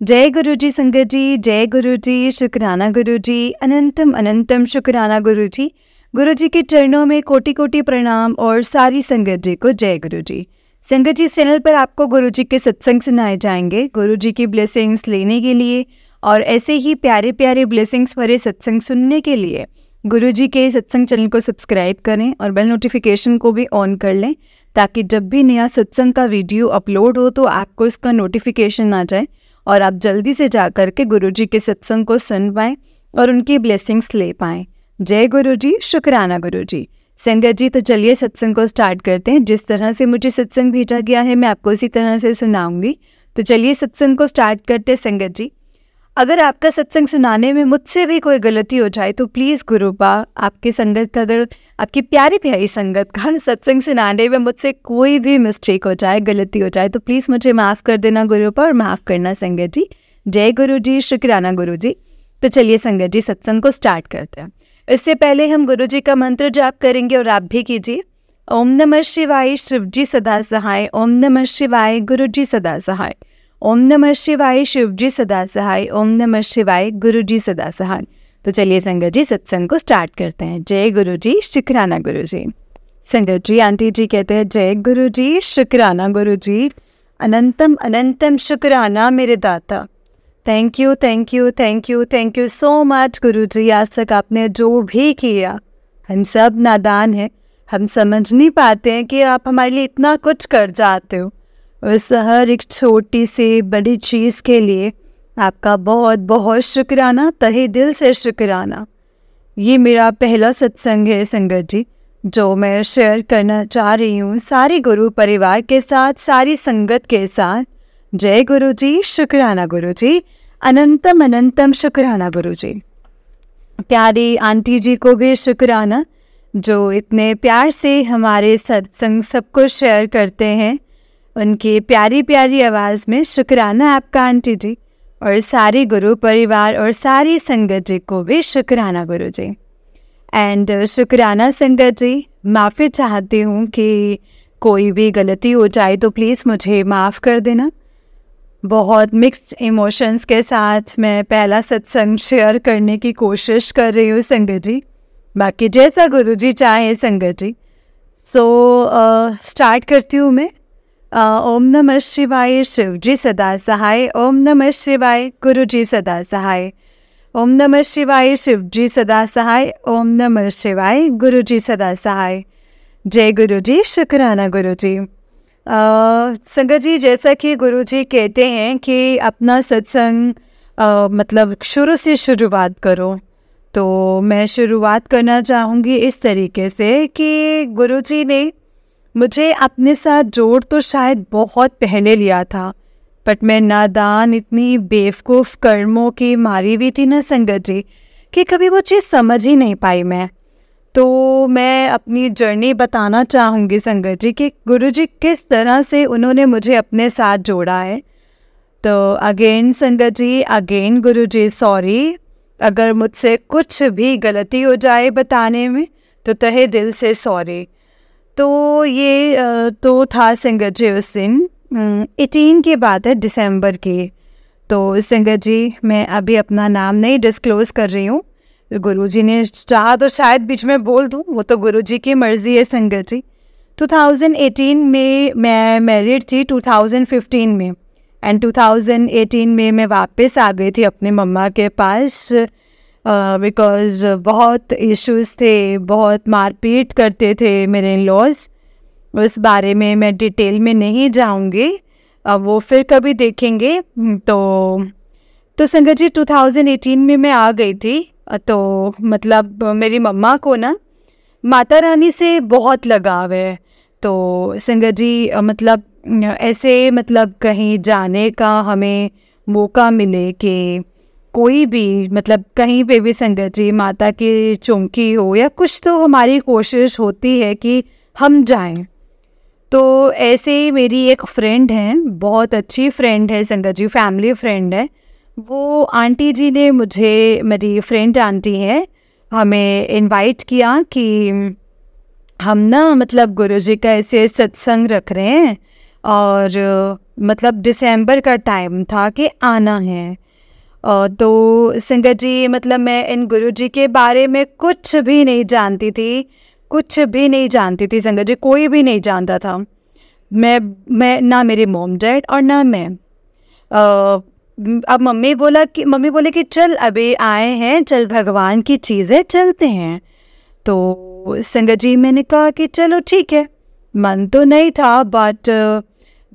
जय गुरु जी संगत जी, जय गुरु जी, शुक्राना गुरु जी, अनंतम अनंतम शुक्राना गुरु जी। गुरु जी के चरणों में कोटि कोटि प्रणाम और सारी संगत जी को जय गुरु जी। संगत जी, इस चैनल पर आपको गुरु जी के सत्संग सुनाए जाएंगे। गुरु जी की ब्लेसिंग्स लेने के लिए और ऐसे ही प्यारे प्यारे ब्लेसिंग्स भरे सत्संग सुनने के लिए गुरु जी के सत्संग चैनल को सब्सक्राइब करें और बेल नोटिफिकेशन को भी ऑन कर लें, ताकि जब भी नया सत्संग का वीडियो अपलोड हो तो आपको इसका नोटिफिकेशन आ जाए और आप जल्दी से जा कर के गुरु जी के सत्संग को सुन पाएँ और उनकी ब्लेसिंग्स ले पाएँ। जय गुरु जी, शुक्राना गुरु जी। संगत जी, तो चलिए सत्संग को स्टार्ट करते हैं। जिस तरह से मुझे सत्संग भेजा गया है मैं आपको उसी तरह से सुनाऊंगी। तो चलिए सत्संग को स्टार्ट करते हैं। संगत जी, अगर आपका सत्संग सुनाने में मुझसे भी कोई गलती हो जाए तो प्लीज़ गुरुपा, आपकी संगत का, अगर आपकी प्यारी प्यारी संगत का सत्संग सुनाने में मुझसे कोई भी मिस्टेक हो जाए, गलती हो जाए, तो प्लीज़ मुझे माफ़ कर देना गुरुपा और माफ़ करना संगत जी। जय गुरु जी, शुक्राना गुरु जी। तो चलिए संगत जी सत्संग को स्टार्ट करते हैं। इससे पहले हम गुरु जी का मंत्र जाप करेंगे और आप भी कीजिए। ओम नमः शिवाय, शिव जी सदा सहाय। ओम नमः शिवाय, गुरु जी सदा सहाय। ओम नमः शिवाय, शिव जी सदा सहाय। ओम नमः शिवाय, गुरु जी सदा सहाय। तो चलिए संगत जी सत्संग को स्टार्ट करते हैं। जय गुरु जी, शुक्राना गुरु जी। संगत जी, आंटी जी कहते हैं जय गुरु जी, शुक्राना गुरु जी, अनंतम अनंतम शुक्राना मेरे दाता। Thank you thank you thank you thank you so much गुरु जी। आज तक आपने जो भी किया, हम सब नादान हैं, हम समझ नहीं पाते हैं कि आप हमारे लिए इतना कुछ कर जाते हो। उस हर एक छोटी सी बड़ी चीज़ के लिए आपका बहुत बहुत शुक्राना, तहे दिल से शुक्राना। ये मेरा पहला सत्संग है संगत जी, जो मैं शेयर करना चाह रही हूँ सारे गुरु परिवार के साथ, सारी संगत के साथ। जय गुरु जी, शुक्राना गुरु जी, अनंतम अनंतम शुक्राना गुरु जी। प्यारी आंटी जी को भी शुक्राना, जो इतने प्यार से हमारे सत्संग सब कुछ शेयर करते हैं। उनकी प्यारी प्यारी आवाज़ में शुक्राना आपका आंटी जी, और सारी गुरु परिवार और सारी संगत जी को भी शुक्राना गुरु जी। एंड शुक्राना संगत जी, माफ़ी चाहती हूँ कि कोई भी गलती हो जाए तो प्लीज़ मुझे माफ़ कर देना। बहुत मिक्स्ड इमोशंस के साथ मैं पहला सत्संग शेयर करने की कोशिश कर रही हूँ संगत जी। बाकी जैसा गुरु जी चाहे संगत जी। स्टार्ट करती हूँ मैं। ओम नमः शिवाय, शिव जी सदा सहाय। ओम नमः शिवाय, गुरु जी सदा सहाय। ओम नमः शिवाय, शिव जी सदा सहाय। ओम नमः शिवाय, गुरु जी सदा सहाय। जय गुरु जी, शुक्राना गुरु जी। संगत जी, जैसा कि गुरु जी कहते हैं कि अपना सत्संग मतलब शुरू से शुरुआत करो, तो मैं शुरुआत करना चाहूँगी इस तरीके से कि गुरु जी ने मुझे अपने साथ जोड़ तो शायद बहुत पहले लिया था, बट मैं नादान, इतनी बेवकूफ़ कर्मों की मारी हुई थी ना संगत जी, कि कभी वो चीज़ समझ ही नहीं पाई मैं। तो मैं अपनी जर्नी बताना चाहूँगी संगत जी कि गुरु जी किस तरह से उन्होंने मुझे अपने साथ जोड़ा है। तो अगेन संगत जी, अगेन गुरु जी सॉरी, अगर मुझसे कुछ भी गलती हो जाए बताने में तो तहे दिल से सॉरी। तो ये तो था संगत जी उस दिन 18 की बात है, दिसंबर की। तो संगत जी, मैं अभी अपना नाम नहीं डिस्क्लोज़ कर रही हूँ। गुरुजी ने चाहा तो शायद बीच में बोल दूँ, वो तो गुरुजी की मर्ज़ी है संगत जी। 2018 में मैं मैरिड थी, 2015 में, एंड 2018 में मैं वापस आ गई थी अपने मम्मा के पास, बिकॉज़ बहुत इश्यूज़ थे, बहुत मारपीट करते थे मेरे इन-लॉज़। उस बारे में मैं डिटेल में नहीं जाऊंगी, अब वो फिर कभी देखेंगे। तो संगत जी 2018 में मैं आ गई थी। तो मतलब मेरी मम्मा को ना माता रानी से बहुत लगाव है। तो संगत जी मतलब ऐसे मतलब कहीं जाने का हमें मौका मिले कि कोई भी मतलब कहीं पे भी संगत जी माता की चौकी हो या कुछ, तो हमारी कोशिश होती है कि हम जाएं। तो ऐसे ही मेरी एक फ्रेंड है, बहुत अच्छी फ्रेंड है संगत जी, फैमिली फ्रेंड है। वो आंटी जी ने मुझे, मेरी फ्रेंड आंटी है, हमें इनवाइट किया कि हम ना मतलब गुरुजी का ऐसे सत्संग रख रहे हैं और मतलब दिसंबर का टाइम था कि आना है। तो संगत जी मतलब मैं इन गुरुजी के बारे में कुछ भी नहीं जानती थी, कुछ भी नहीं जानती थी संगत जी, कोई भी नहीं जानता था। मैं ना मेरे मॉम डैड और ना मैं। अब मम्मी बोले कि चल अभी आए हैं, चल भगवान की चीज़ें चलते हैं। तो संगत जी मैंने कहा कि चलो ठीक है। मन तो नहीं था बट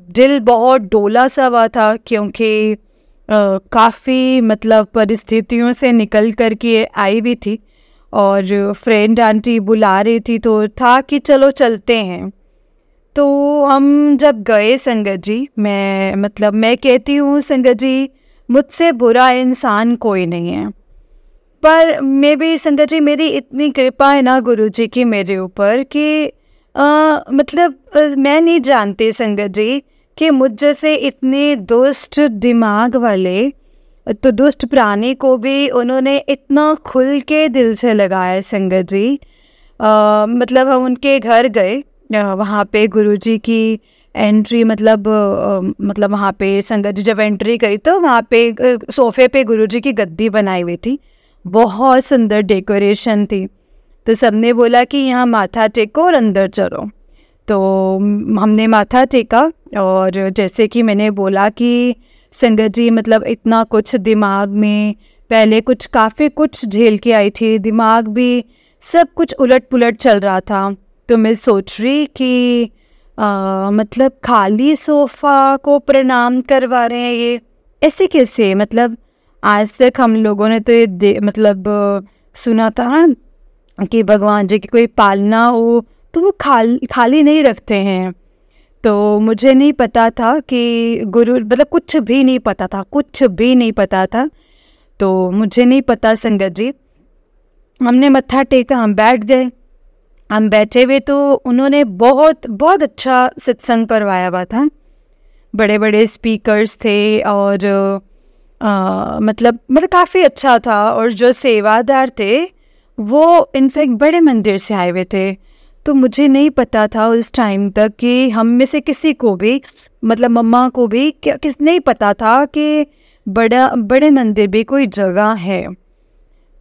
दिल बहुत डोला सा हुआ था, क्योंकि काफ़ी मतलब परिस्थितियों से निकल कर के आई भी थी और फ्रेंड आंटी बुला रही थी, तो था कि चलो चलते हैं। तो हम जब गए संगत जी, मैं कहती हूँ संगत जी मुझसे बुरा इंसान कोई नहीं है, पर मैं भी संगत जी मेरी इतनी कृपा है ना गुरु जी की मेरे ऊपर कि मैं नहीं जानती संगत जी कि मुझ जैसे इतने दुष्ट दिमाग वाले तो दुष्ट प्राणी को भी उन्होंने इतना खुल के दिल से लगाया संगत जी। हम उनके घर गए, वहाँ पे गुरुजी की एंट्री वहाँ पे संगत जी जब एंट्री करी तो वहाँ पे सोफे पे गुरुजी की गद्दी बनाई हुई थी, बहुत सुंदर डेकोरेशन थी। तो सबने बोला कि यहाँ माथा टेको और अंदर चलो। तो हमने माथा टेका और जैसे कि मैंने बोला कि संगत जी इतना कुछ दिमाग में पहले काफ़ी कुछ झेल के आई थी, दिमाग भी सब कुछ उलट पुलट चल रहा था। तो मैं सोच रही कि खाली सोफ़ा को प्रणाम करवा रहे हैं ये, ऐसे कैसे? आज तक हम लोगों ने तो ये सुना था कि भगवान जी की कोई पालना हो तो वो खाली नहीं रखते हैं। तो मुझे नहीं पता था कि गुरु कुछ भी नहीं पता था, कुछ भी नहीं पता था। तो मुझे नहीं पता संगत जी, हमने मत्था टेका, हम बैठ गए। हम बैठे हुए तो उन्होंने बहुत बहुत अच्छा सत्संग करवाया हुआ था, बड़े बड़े स्पीकर्स थे और काफ़ी अच्छा था। और जो सेवादार थे वो इनफैक्ट बड़े मंदिर से आए हुए थे। तो मुझे नहीं पता था उस टाइम तक कि हम में से किसी को भी मम्मा को भी नहीं पता था कि बड़े मंदिर भी कोई जगह है।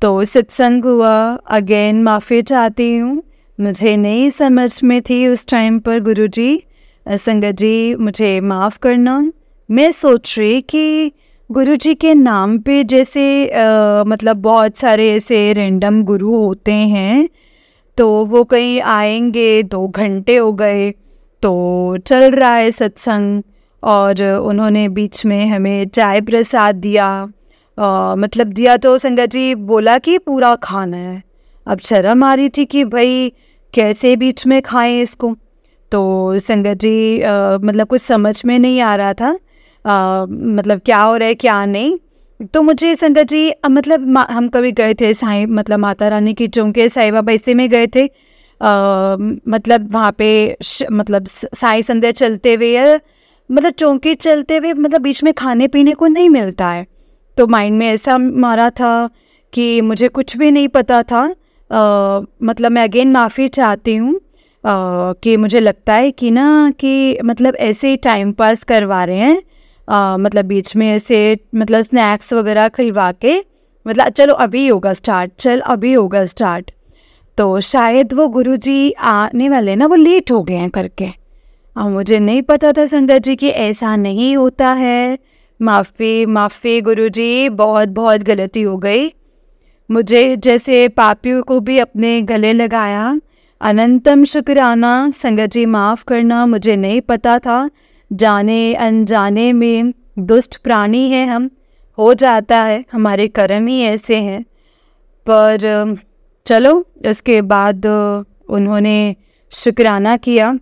तो सत्संग हुआ। अगेन माफ़ी चाहती हूँ, मुझे नहीं समझ में थी उस टाइम पर गुरुजी, संगत जी मुझे माफ़ करना। मैं सोच रही कि गुरुजी के नाम पे जैसे बहुत सारे ऐसे रैंडम गुरु होते हैं, तो वो कहीं आएंगे, 2 घंटे हो गए तो चल रहा है सत्संग और उन्होंने बीच में हमें चाय प्रसाद दिया। दिया तो संगत जी बोला कि पूरा खाना है। अब शर्म आ रही थी कि भाई कैसे बीच में खाएं इसको। तो संगत जी कुछ समझ में नहीं आ रहा था क्या हो रहा है क्या नहीं। तो मुझे संगत जी हम कभी गए थे साईं माता रानी की चौंके साईं बाबा इसी में गए थे। वहाँ पे साईं संध्या चलते हुए चौंकी चलते हुए बीच में खाने पीने को नहीं मिलता है। तो माइंड में ऐसा मारा था कि मुझे कुछ भी नहीं पता था। मैं अगेन माफ़ी चाहती हूँ कि मुझे लगता है कि ऐसे ही टाइम पास करवा रहे हैं, बीच में ऐसे स्नैक्स वगैरह खिलवा के चलो अभी होगा स्टार्ट, चल अभी होगा स्टार्ट। तो शायद वो गुरुजी आने वाले ना, वो लेट हो गए हैं करके। अब मुझे नहीं पता था संगत जी कि ऐसा नहीं होता है। माफ़ी गुरुजी, बहुत बहुत गलती हो गई। मुझे जैसे पापियों को भी अपने गले लगाया, अनंतम शुक्राना संगत जी, माफ़ करना, मुझे नहीं पता था। जाने अनजाने में दुष्ट प्राणी है हम, हो जाता है, हमारे कर्म ही ऐसे हैं। पर चलो इसके बाद उन्होंने शुक्राना किया।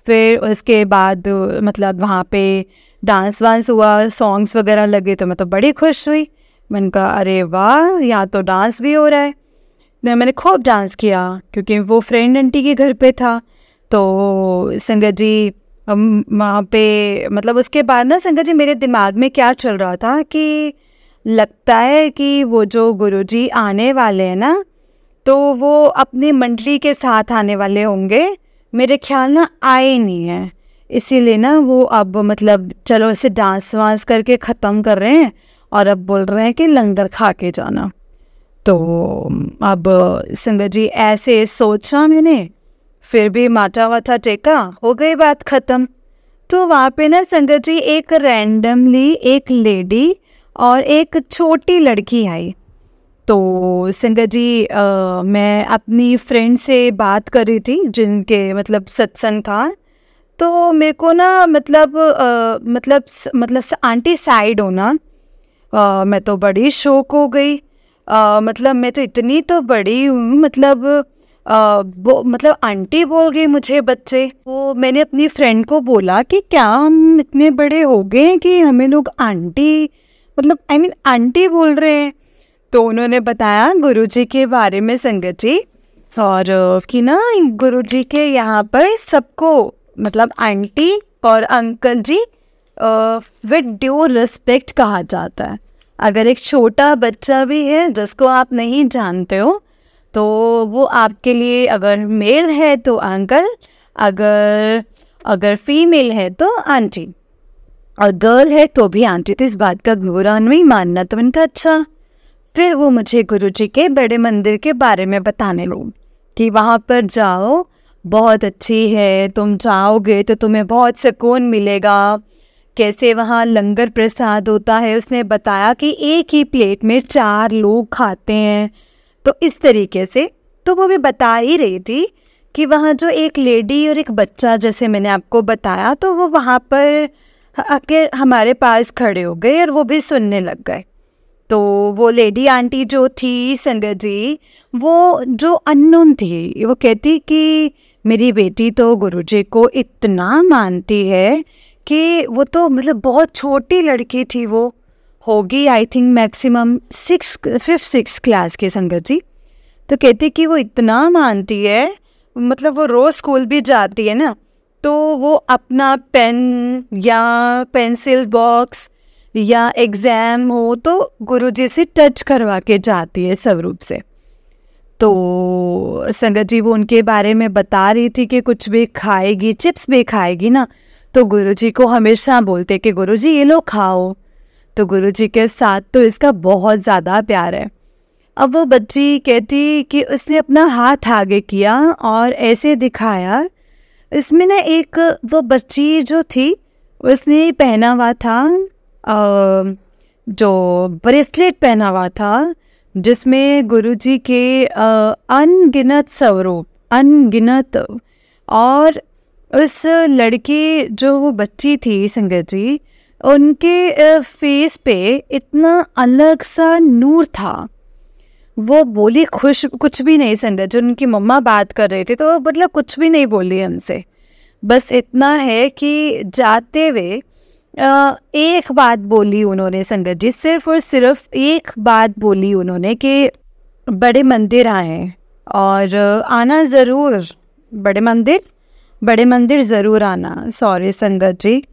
फिर उसके बाद वहाँ पे डांस वांस हुआ, सॉन्ग्स वगैरह लगे, तो मैं तो बड़ी खुश हुई। मैंने कहा अरे वाह, यहाँ तो डांस भी हो रहा है। मैंने खूब डांस किया क्योंकि वो फ्रेंड आंटी के घर पे था। तो संगत जी वहाँ पे उसके बाद ना संगत जी मेरे दिमाग में क्या चल रहा था कि लगता है कि वो जो गुरुजी आने वाले हैं ना, तो वो अपनी मंडली के साथ आने वाले होंगे। मेरे ख्याल ना आए नहीं हैं, इसीलिए ना वो अब मतलब चलो इसे डांस वांस करके ख़त्म कर रहे हैं और अब बोल रहे हैं कि लंगर खा के जाना। तो अब संगत जी ऐसे सोचा मैंने, फिर भी माथा वाथा टेका, हो गई बात ख़त्म। तो वहाँ पे ना संगत जी एक रैंडमली एक लेडी और एक छोटी लड़की आई। तो संगत जी मैं अपनी फ्रेंड से बात कर रही थी जिनके मतलब सत्संग था। तो मेरे को ना मतलब आंटी साइड होना, मैं तो बड़ी शौक हो गई। मतलब मैं तो इतनी तो बड़ी हूँ, मतलब वो मतलब आंटी बोल गई मुझे बच्चे। वो मैंने अपनी फ्रेंड को बोला कि क्या हम इतने बड़े हो गए हैं कि हमें लोग आंटी मतलब आंटी बोल रहे हैं। तो उन्होंने बताया गुरुजी के बारे में संगत जी, और कि ना गुरुजी के यहाँ पर सबको मतलब आंटी और अंकल जी विद ड्यू रिस्पेक्ट कहा जाता है। अगर एक छोटा बच्चा भी है जिसको आप नहीं जानते हो तो वो आपके लिए अगर मेल है तो अंकल, अगर फीमेल है तो आंटी, और गर्ल है तो भी आंटी। तो इस बात का बुरा नहीं मानना। तो मैंने कहा अच्छा। फिर वो मुझे गुरुजी के बड़े मंदिर के बारे में बताने लगी कि वहाँ पर जाओ, बहुत अच्छी है, तुम जाओगे तो तुम्हें बहुत सुकून मिलेगा। कैसे वहाँ लंगर प्रसाद होता है, उसने बताया कि एक ही प्लेट में 4 लोग खाते हैं। तो इस तरीके से तो वो भी बता ही रही थी कि वहाँ जो एक लेडी और एक बच्चा जैसे मैंने आपको बताया, तो वो वहाँ पर आके हमारे पास खड़े हो गए और वो भी सुनने लग गए। तो वो लेडी आंटी जो थी संगत जी, वो जो अननोन थी, वो कहती कि मेरी बेटी तो गुरुजी को इतना मानती है कि वो तो मतलब बहुत छोटी लड़की थी, वो होगी I think maximum 5th-6th class की संगत जी। तो कहती कि वो इतना मानती है, मतलब वो रोज़ स्कूल भी जाती है ना, तो वो अपना पेन या पेंसिल बॉक्स या एग्ज़ाम हो तो गुरुजी से टच करवा के जाती है स्वरूप से। तो संगत जी वो उनके बारे में बता रही थी कि कुछ भी खाएगी, चिप्स भी खाएगी ना, तो गुरुजी को हमेशा बोलते कि गुरुजी ये लो खाओ। तो गुरुजी के साथ तो इसका बहुत ज़्यादा प्यार है। अब वो बच्ची कहती कि उसने अपना हाथ आगे किया और ऐसे दिखाया, इसमें ना एक वो बच्ची जो थी उसने पहना हुआ था जो ब्रेसलेट पहना हुआ था जिसमें गुरुजी के अनगिनत स्वरूप, अनगिनत, और उस लड़की जो वो बच्ची थी संगत जी, उनके फेस पे इतना अलग सा नूर था। वो बोली खुश कुछ भी नहीं संगत जी, उनकी मम्मा बात कर रहे थे तो मतलब कुछ भी नहीं बोली हमसे। बस इतना है कि जाते हुए एक बात बोली उन्होंने संगत जी, सिर्फ और सिर्फ एक बात बोली उन्होंने कि बड़े मंदिर आए और आना ज़रूर, बड़े मंदिर ज़रूर आना। सॉरी संगत जी,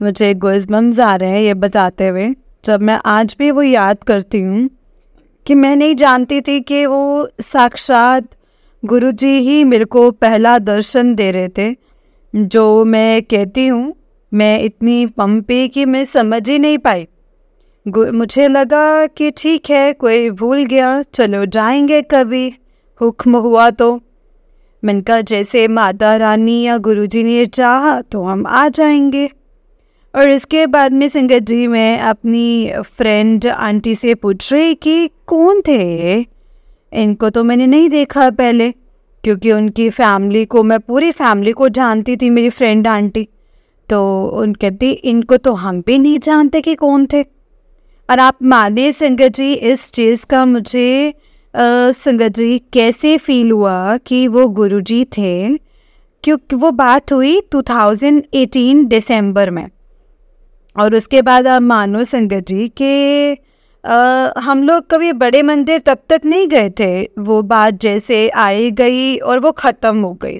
मुझे गूज़बम्स आ रहे हैं ये बताते हुए, जब मैं आज भी वो याद करती हूँ कि मैं नहीं जानती थी कि वो साक्षात गुरुजी ही मेरे को पहला दर्शन दे रहे थे। जो मैं कहती हूँ मैं इतनी पंपी कि मैं समझ ही नहीं पाई। मुझे लगा कि ठीक है कोई भूल गया, चलो जाएंगे कभी, हुक्म हुआ तो। मैंने कहा जैसे माता रानी या गुरुजी ने चाहा तो हम आ जाएंगे। और इसके बाद में संगत जी मैं अपनी फ्रेंड आंटी से पूछ रही कि कौन थे ये, इनको तो मैंने नहीं देखा पहले, क्योंकि उनकी फैमिली को मैं पूरी फैमिली को जानती थी, मेरी फ्रेंड आंटी। तो उन कहती इनको तो हम भी नहीं जानते कि कौन थे। और आप माने संगत जी इस चीज़ का मुझे संगत जी कैसे फील हुआ कि वो गुरुजी थे, क्योंकि वो बात हुई 2018 दिसंबर में। और उसके बाद आप मानो संगत जी कि हम लोग कभी बड़े मंदिर तब तक नहीं गए थे, वो बात जैसे आई गई और वो ख़त्म हो गई।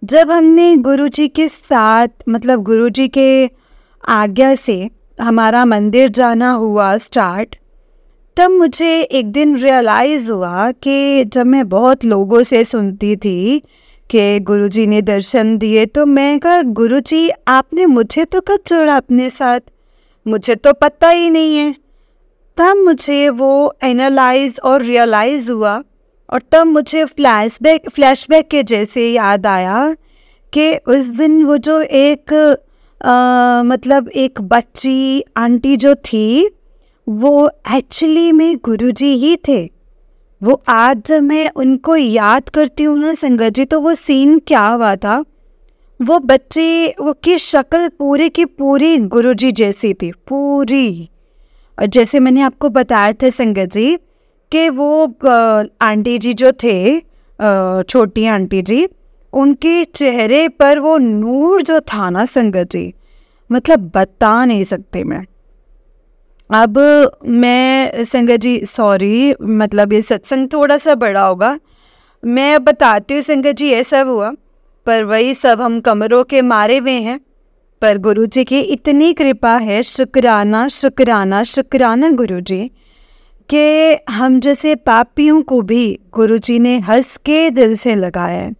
जब हमने गुरुजी के साथ मतलब गुरुजी के आज्ञा से हमारा मंदिर जाना हुआ स्टार्ट, तब मुझे एक दिन रियलाइज़ हुआ कि जब मैं बहुत लोगों से सुनती थी कि गुरुजी ने दर्शन दिए। तो मैं कहा, गुरुजी आपने मुझे तो कब जोड़ा अपने साथ, मुझे तो पता ही नहीं है। तब मुझे वो एनालाइज और रियलाइज़ हुआ, और तब मुझे फ्लैशबैक के जैसे याद आया कि उस दिन वो जो एक मतलब एक बच्ची आंटी जो थी, वो एक्चुअली में गुरुजी ही थे। वो आज जब मैं उनको याद करती हूँ ना संगत जी, तो वो सीन क्या हुआ था, वो बच्चे वो की शक्ल पूरी की पूरी गुरुजी जैसी थी, पूरी। और जैसे मैंने आपको बताया था संगत जी कि वो आंटी जी जो थे, छोटी आंटी जी, उनके चेहरे पर वो नूर जो था ना संगत जी, मतलब बता नहीं सकते मैं। अब मैं संगत जी सॉरी, मतलब ये सत्संग थोड़ा सा बड़ा होगा, मैं बताती हूँ संगत जी। ये सब हुआ, पर वही सब हम कमरों के मारे हुए हैं, पर गुरुजी की इतनी कृपा है, शुक्राना शुक्राना शुक्राना गुरुजी, कि हम जैसे पापियों को भी गुरुजी ने हंस के दिल से लगाया है।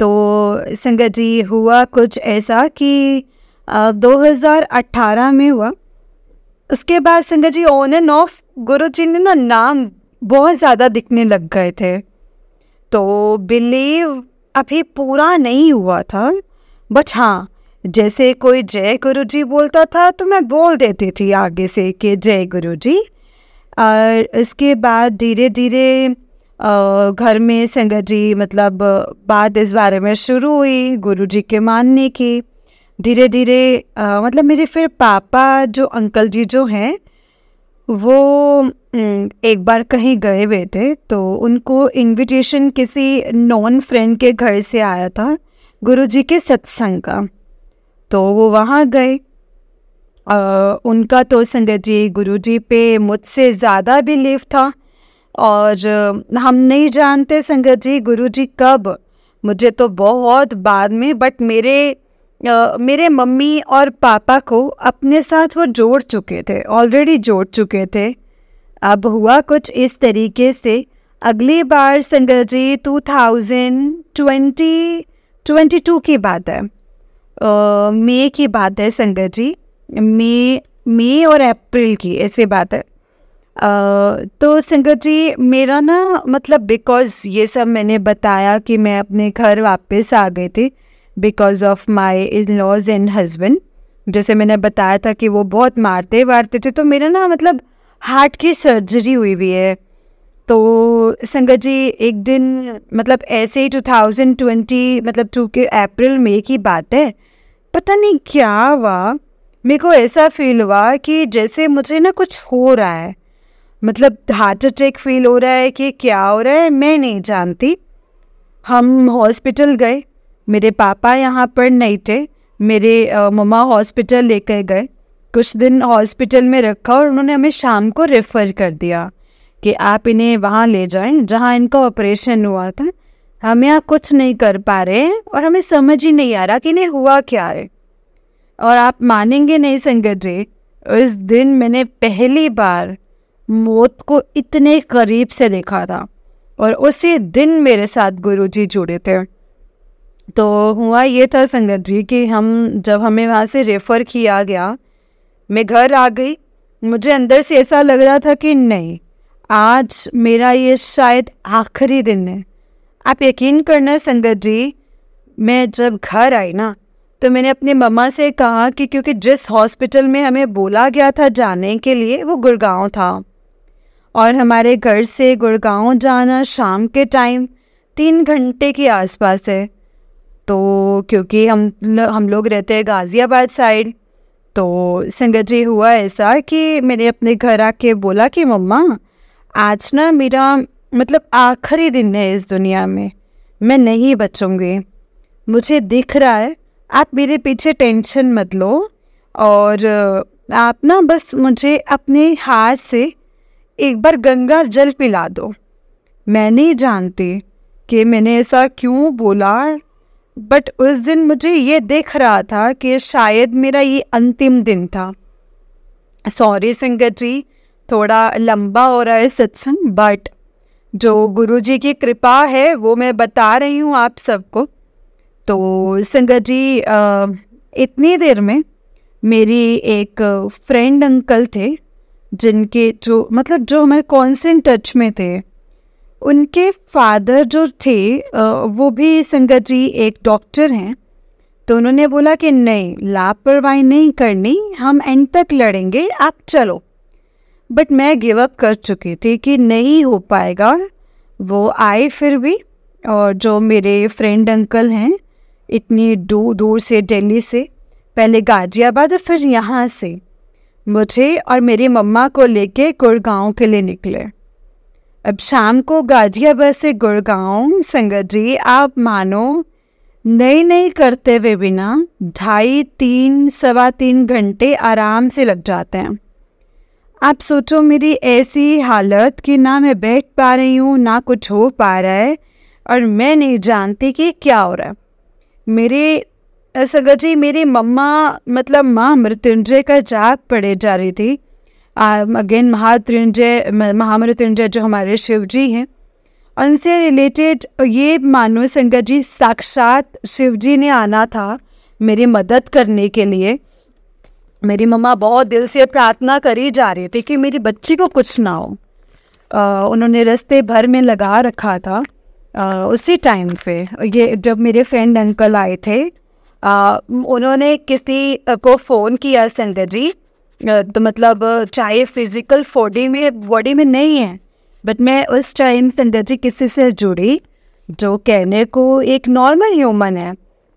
तो संगत जी हुआ कुछ ऐसा कि 2018 में हुआ। उसके बाद संगत जी ऑन एंड ऑफ गुरुजी ने ना नाम बहुत ज़्यादा दिखने लग गए थे। तो बिलीव अभी पूरा नहीं हुआ था, बट हाँ, जैसे कोई जय गुरुजी बोलता था तो मैं बोल देती थी आगे से कि जय गुरुजी। और इसके बाद धीरे धीरे घर में संगत जी मतलब बात इस बारे में शुरू हुई गुरुजी के मानने की। धीरे धीरे मतलब मेरे फिर पापा जो अंकल जी जो हैं, वो एक बार कहीं गए हुए थे, तो उनको इनविटेशन किसी नॉन फ्रेंड के घर से आया था गुरुजी के सत्संग का। तो वो वहाँ गए। उनका तो संगत जी गुरुजी पे मुझसे ज़्यादा बिलीव था, और हम नहीं जानते संगत जी गुरुजी कब, मुझे तो बहुत बाद में, बट मेरे मम्मी और पापा को अपने साथ वो जोड़ चुके थे, ऑलरेडी जोड़ चुके थे। अब हुआ कुछ इस तरीके से, अगली बार संगत जी 2022 की बात है, मई की बात है संगत जी, मई और अप्रैल की ऐसे बात है। तो संगत जी मेरा ना मतलब बिकॉज़ ये सब मैंने बताया कि मैं अपने घर वापस आ गई थी because of my in-laws and husband. जैसे मैंने बताया था कि वो बहुत मारते वारते थे, तो मेरा ना मतलब हार्ट की सर्जरी हुई है। तो संगत जी एक दिन मतलब ऐसे ही 2020 मतलब 2 के अप्रैल मई की बात है, पता नहीं क्या हुआ, मेरे को ऐसा फील हुआ कि जैसे मुझे ना कुछ हो रहा है, मतलब हार्ट अटैक फील हो रहा है कि क्या हो रहा है मैं नहीं जानती। हम हॉस्पिटल गए, मेरे पापा यहाँ पर नहीं थे, मेरे मम्मा हॉस्पिटल लेकर गए, कुछ दिन हॉस्पिटल में रखा और उन्होंने हमें शाम को रेफ़र कर दिया कि आप इन्हें वहाँ ले जाएं जहाँ इनका ऑपरेशन हुआ था। हम यहाँ कुछ नहीं कर पा रहे हैं और हमें समझ ही नहीं आ रहा कि इन्हें हुआ क्या है। और आप मानेंगे नहीं संगत जी, उस दिन मैंने पहली बार मौत को इतने करीब से देखा था, और उसी दिन मेरे साथ गुरुजी जुड़े थे। तो हुआ ये था संगत जी कि जब हमें वहाँ से रेफ़र किया गया, मैं घर आ गई, मुझे अंदर से ऐसा लग रहा था कि नहीं, आज मेरा ये शायद आखिरी दिन है। आप यकीन करना संगत जी, मैं जब घर आई ना तो मैंने अपनी मम्मा से कहा कि क्योंकि जिस हॉस्पिटल में हमें बोला गया था जाने के लिए वो गुड़गांव था, और हमारे घर से गुड़गांव जाना शाम के टाइम 3 घंटे के आसपास है। तो क्योंकि हम लोग रहते हैं गाज़ियाबाद साइड, तो संगत जी हुआ ऐसा कि मैंने अपने घर आके बोला कि मम्मा आज ना मेरा मतलब आखिरी दिन है इस दुनिया में, मैं नहीं बचूंगी, मुझे दिख रहा है, आप मेरे पीछे टेंशन मत लो, और आप ना बस मुझे अपने हाथ से एक बार गंगा जल पिला दो। मैं नहीं जानती कि मैंने ऐसा क्यों बोला, बट उस दिन मुझे ये दिख रहा था कि शायद मेरा ये अंतिम दिन था। सॉरी संगत जी, थोड़ा लंबा हो रहा है सत्संग, बट जो गुरुजी की कृपा है वो मैं बता रही हूँ आप सबको। तो संगत जी इतनी देर में मेरी एक फ्रेंड अंकल थे, जिनके जो हमारे कॉन्स्टेंट टच में थे, उनके फादर जो थे वो भी संगत जी एक डॉक्टर हैं। तो उन्होंने बोला कि नहीं, लापरवाही नहीं करनी, हम एंड तक लड़ेंगे, आप चलो। बट मैं गिव अप कर चुकी थी कि नहीं हो पाएगा। वो आए फिर भी, और जो मेरे फ्रेंड अंकल हैं इतनी दूर दूर से, दिल्ली से, पहले गाजियाबाद और फिर यहाँ से मुझे और मेरी मम्मा को लेके गुड़गांव के लिए निकले। अब शाम को गाजियाबाद से गुड़गांव संगत जी आप मानो नहीं करते हुए बिना 2.5, 3, 3.25 घंटे आराम से लग जाते हैं। आप सोचो मेरी ऐसी हालत कि ना मैं बैठ पा रही हूँ, ना कुछ हो पा रहा है, और मैं नहीं जानती कि क्या हो रहा है। मेरे संगत जी मेरी मम्मा मतलब माँ मृत्युंजय का जाप पढ़े जा रही थी। अगेन महामृत्युंजय जो हमारे शिव जी हैं, उनसे रिलेटेड ये मानो संगत जी साक्षात शिव जी ने आना था मेरी मदद करने के लिए। मेरी मम्मा बहुत दिल से प्रार्थना करी जा रही थी कि मेरी बच्ची को कुछ ना हो। उन्होंने रास्ते भर में लगा रखा था। उसी टाइम पे ये जब मेरे फ्रेंड अंकल आए थे, उन्होंने किसी को फ़ोन किया संगत जी, तो मतलब चाहे फिज़िकल बॉडी में नहीं है, बट मैं उस टाइम संगत जी किसी से जुड़ी जो कहने को एक नॉर्मल ह्यूमन है।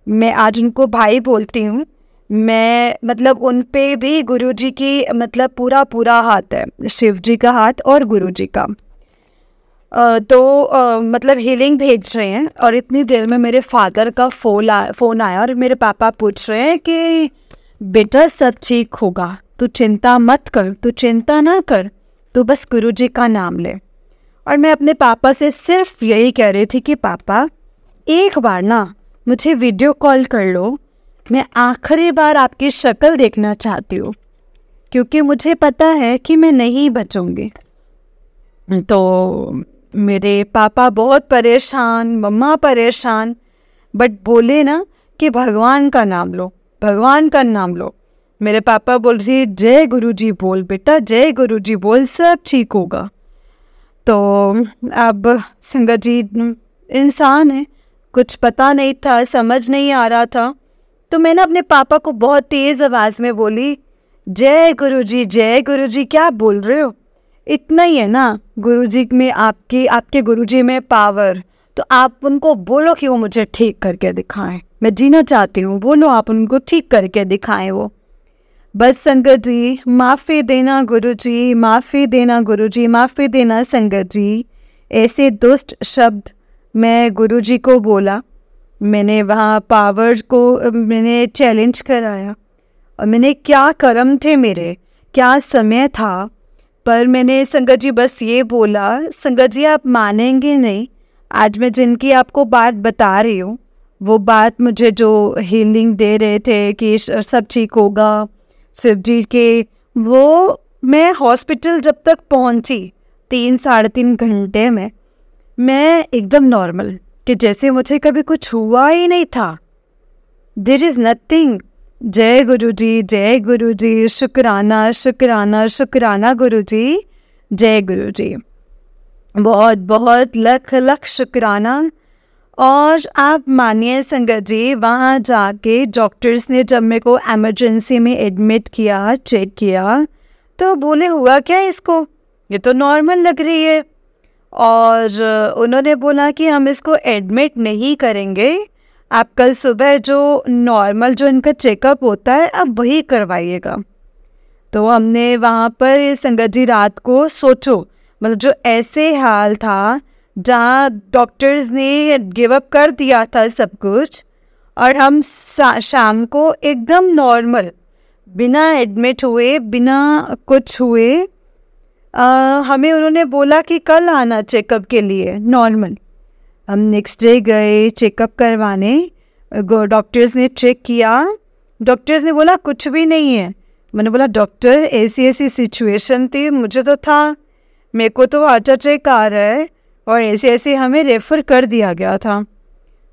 मैं आज उनको भाई बोलती हूँ। मैं मतलब उन पे भी गुरुजी की मतलब पूरा हाथ है, शिव जी का हाथ और गुरुजी का। मतलब हीलिंग भेज रहे हैं, और इतनी देर में मेरे फादर का फ़ोन आया और मेरे पापा पूछ रहे हैं कि बेटा सब ठीक होगा, तू चिंता मत कर, तू चिंता ना कर, तू बस गुरुजी का नाम ले। और मैं अपने पापा से सिर्फ यही कह रही थी कि पापा एक बार ना मुझे वीडियो कॉल कर लो, मैं आखिरी बार आपकी शक्ल देखना चाहती हूँ, क्योंकि मुझे पता है कि मैं नहीं बचूंगी। तो मेरे पापा बहुत परेशान, मम्मा परेशान, बट बोले ना कि भगवान का नाम लो, भगवान का नाम लो। मेरे पापा बोल रही जय गुरुजी बोल बेटा, जय गुरुजी बोल, सब ठीक होगा। तो अब संगत जी इंसान है, कुछ पता नहीं था, समझ नहीं आ रहा था। तो मैंने अपने पापा को बहुत तेज़ आवाज़ में बोली जय गुरुजी, जय गुरुजी, क्या बोल रहे हो, इतना ही है ना गुरुजी में, आपके गुरुजी में पावर, तो आप उनको बोलो कि वो मुझे ठीक करके दिखाएं, मैं जीना चाहती हूँ, बोलो आप उनको ठीक करके दिखाएं वो। बस संगत जी माफ़ी देना गुरुजी, माफ़ी देना गुरुजी, माफ़ी देना संगत जी, ऐसे दुष्ट शब्द मैं गुरुजी को बोला। मैंने वहाँ पावर को मैंने चैलेंज कराया, और मैंने क्या कर्म थे मेरे, क्या समय था, पर मैंने संगत जी बस ये बोला, संगत जी आप मानेंगे नहीं, आज मैं जिनकी आपको बात बता रही हूँ, वो बात मुझे जो हीलिंग दे रहे थे कि सब ठीक होगा शिव जी के, वो मैं हॉस्पिटल जब तक पहुँची 3-3.5 घंटे में मैं एकदम नॉर्मल, कि जैसे मुझे कभी कुछ हुआ ही नहीं था। There is nothing. जय गुरुजी, जय गुरुजी, शुक्राना शुक्राना शुक्राना गुरुजी, जय गुरुजी, बहुत बहुत लख लख शुक्राना। और आप मानिए संगत जी, वहाँ जाके डॉक्टर्स ने जब मेरे को एमरजेंसी में एडमिट किया, चेक किया, तो बोले हुआ क्या इसको, ये तो नॉर्मल लग रही है। और उन्होंने बोला कि हम इसको एडमिट नहीं करेंगे, आप कल सुबह जो नॉर्मल जो इनका चेकअप होता है अब वही करवाइएगा। तो हमने वहाँ पर संगत जी रात को सोचो, मतलब जो ऐसे हाल था जहाँ डॉक्टर्स ने गिव अप कर दिया था सब कुछ, और हम शाम को एकदम नॉर्मल, बिना एडमिट हुए, बिना कुछ हुए, हमें उन्होंने बोला कि कल आना चेकअप के लिए नॉर्मल। हम नेक्स्ट डे गए चेकअप करवाने, डॉक्टर्स ने चेक किया, डॉक्टर्स ने बोला कुछ भी नहीं है। मैंने बोला डॉक्टर ऐसी ऐसी सिचुएशन थी, मुझे तो था, मेरे को तो हार्ट अटैक आ रहा है, और ऐसे ऐसे हमें रेफ़र कर दिया गया था।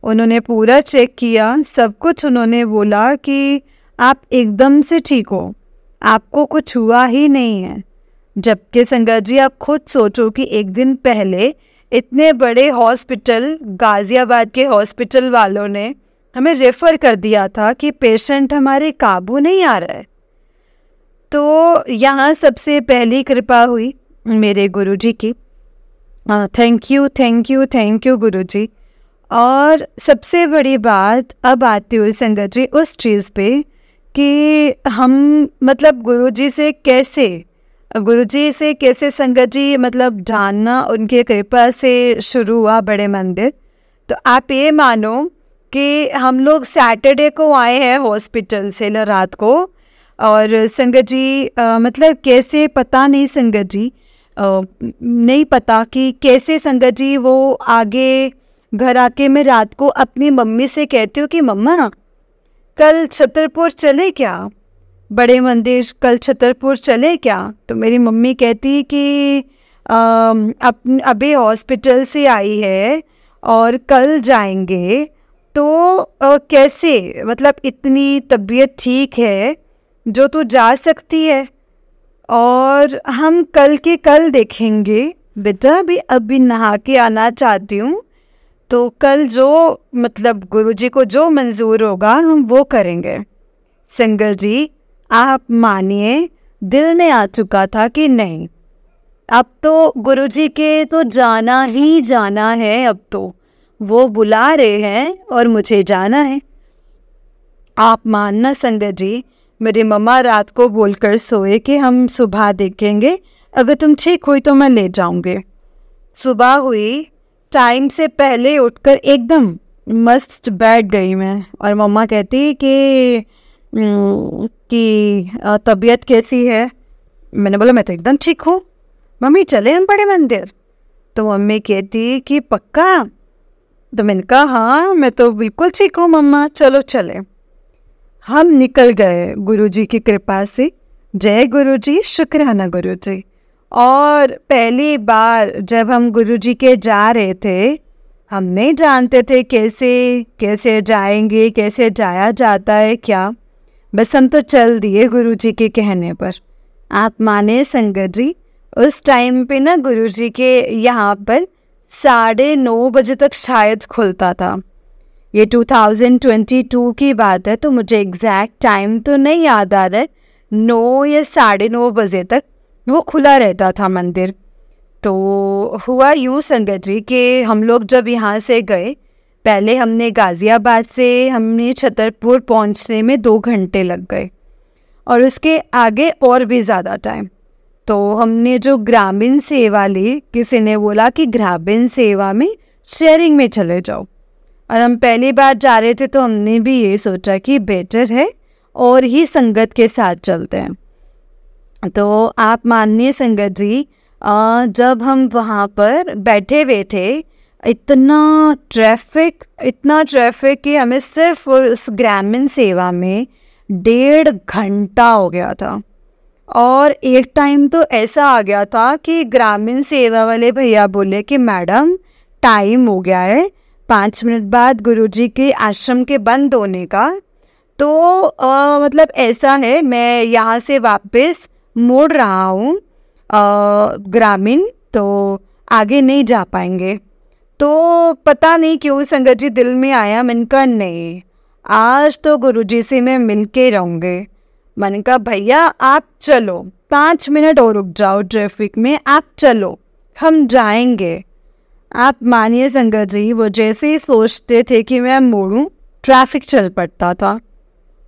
उन्होंने पूरा चेक किया, सब कुछ उन्होंने बोला कि आप एकदम से ठीक हो, आपको कुछ हुआ ही नहीं है। जबकि संगत जी आप खुद सोचो कि एक दिन पहले इतने बड़े हॉस्पिटल, गाज़ियाबाद के हॉस्पिटल वालों ने हमें रेफ़र कर दिया था कि पेशेंट हमारे काबू नहीं आ रहा है। तो यहाँ सबसे पहली कृपा हुई मेरे गुरुजी की। Thank you thank you thank you Guruji. और सबसे बड़ी बात अब आती हुई संगत जी उस चीज़ पे कि हम मतलब गुरुजी से कैसे संगत जी मतलब जानना उनके कृपा से शुरू हुआ बड़े मंदिर। तो आप ये मानो कि हम लोग सैटरडे को आए हैं हॉस्पिटल से रात को, और संगत जी मतलब कैसे पता नहीं संगत जी नहीं पता कि कैसे संगत जी वो आगे घर आके मैं रात को अपनी मम्मी से कहती हूँ कि मम्मा कल छतरपुर चले क्या, बड़े मंदिर कल छतरपुर चले क्या। तो मेरी मम्मी कहती कि अभी हॉस्पिटल से आई है और कल जाएंगे। तो कैसे मतलब इतनी तबीयत ठीक है जो तू जा सकती है, और हम कल के कल देखेंगे बेटा, अभी नहा के आना चाहती हूँ, तो कल जो मतलब गुरुजी को जो मंजूर होगा हम वो करेंगे। संगत जी आप मानिए दिल में आ चुका था कि नहीं, अब तो गुरुजी के तो जाना ही जाना है, अब तो वो बुला रहे हैं और मुझे जाना है। आप मानना संगत जी मेरी मम्मा रात को बोलकर सोए कि हम सुबह देखेंगे, अगर तुम ठीक हुई तो मैं ले जाऊंगे। सुबह हुई, टाइम से पहले उठकर एकदम मस्त बैठ गई मैं, और मम्मा कहती कि तबीयत कैसी है। मैंने बोला मैं तो एकदम ठीक हूँ मम्मी, चले हम बड़े मंदिर। तो मम्मी कहती कि पक्का। तो मैंने कहा हाँ मैं तो बिल्कुल ठीक हूँ मम्मा, चलो चले। हम निकल गए गुरुजी की कृपा से। जय गुरुजी, शुक्राना गुरुजी। और पहली बार जब हम गुरुजी के जा रहे थे, हम नहीं जानते थे कैसे जाएंगे, कैसे जाया जाता है क्या, बस हम तो चल दिए गुरुजी के कहने पर। आप माने संगत जी उस टाइम पे ना गुरुजी के यहाँ पर 9:30 बजे तक शायद खुलता था। ये 2022 की बात है, तो मुझे एग्जैक्ट टाइम तो नहीं याद आ रहा है, 9 या 9:30 बजे तक वो खुला रहता था मंदिर। तो हुआ यूँ संगत जी कि हम लोग जब यहाँ से गए, पहले हमने गाज़ियाबाद से हमने छतरपुर पहुँचने में 2 घंटे लग गए, और उसके आगे और भी ज़्यादा टाइम। तो हमने जो ग्रामीण सेवा ली, किसी ने बोला कि ग्रामीण सेवा में शेयरिंग में चले जाओ, और हम पहली बार जा रहे थे तो हमने भी ये सोचा कि बेटर है और ही संगत के साथ चलते हैं। तो आप मानिए संगत जी जब हम वहाँ पर बैठे हुए थे, इतना ट्रैफिक कि हमें सिर्फ उस ग्रामीण सेवा में 1.5 घंटा हो गया था। और एक टाइम तो ऐसा आ गया था कि ग्रामीण सेवा वाले भैया बोले कि मैडम टाइम हो गया है, 5 मिनट बाद गुरुजी के आश्रम के बंद होने का। तो मतलब ऐसा है, मैं यहाँ से वापस मुड़ रहा हूँ ग्रामीण, तो आगे नहीं जा पाएंगे। तो पता नहीं क्यों संगत जी दिल में आया, मैंने कहा नहीं आज तो गुरुजी से मैं मिल के रहूँगे। मैंने कहा भैया आप चलो, 5 मिनट और रुक जाओ ट्रैफिक में, आप चलो हम जाएंगे। आप मानिए संगत जी वो जैसे ही सोचते थे कि मैं मोड़ूं, ट्रैफिक चल पड़ता था।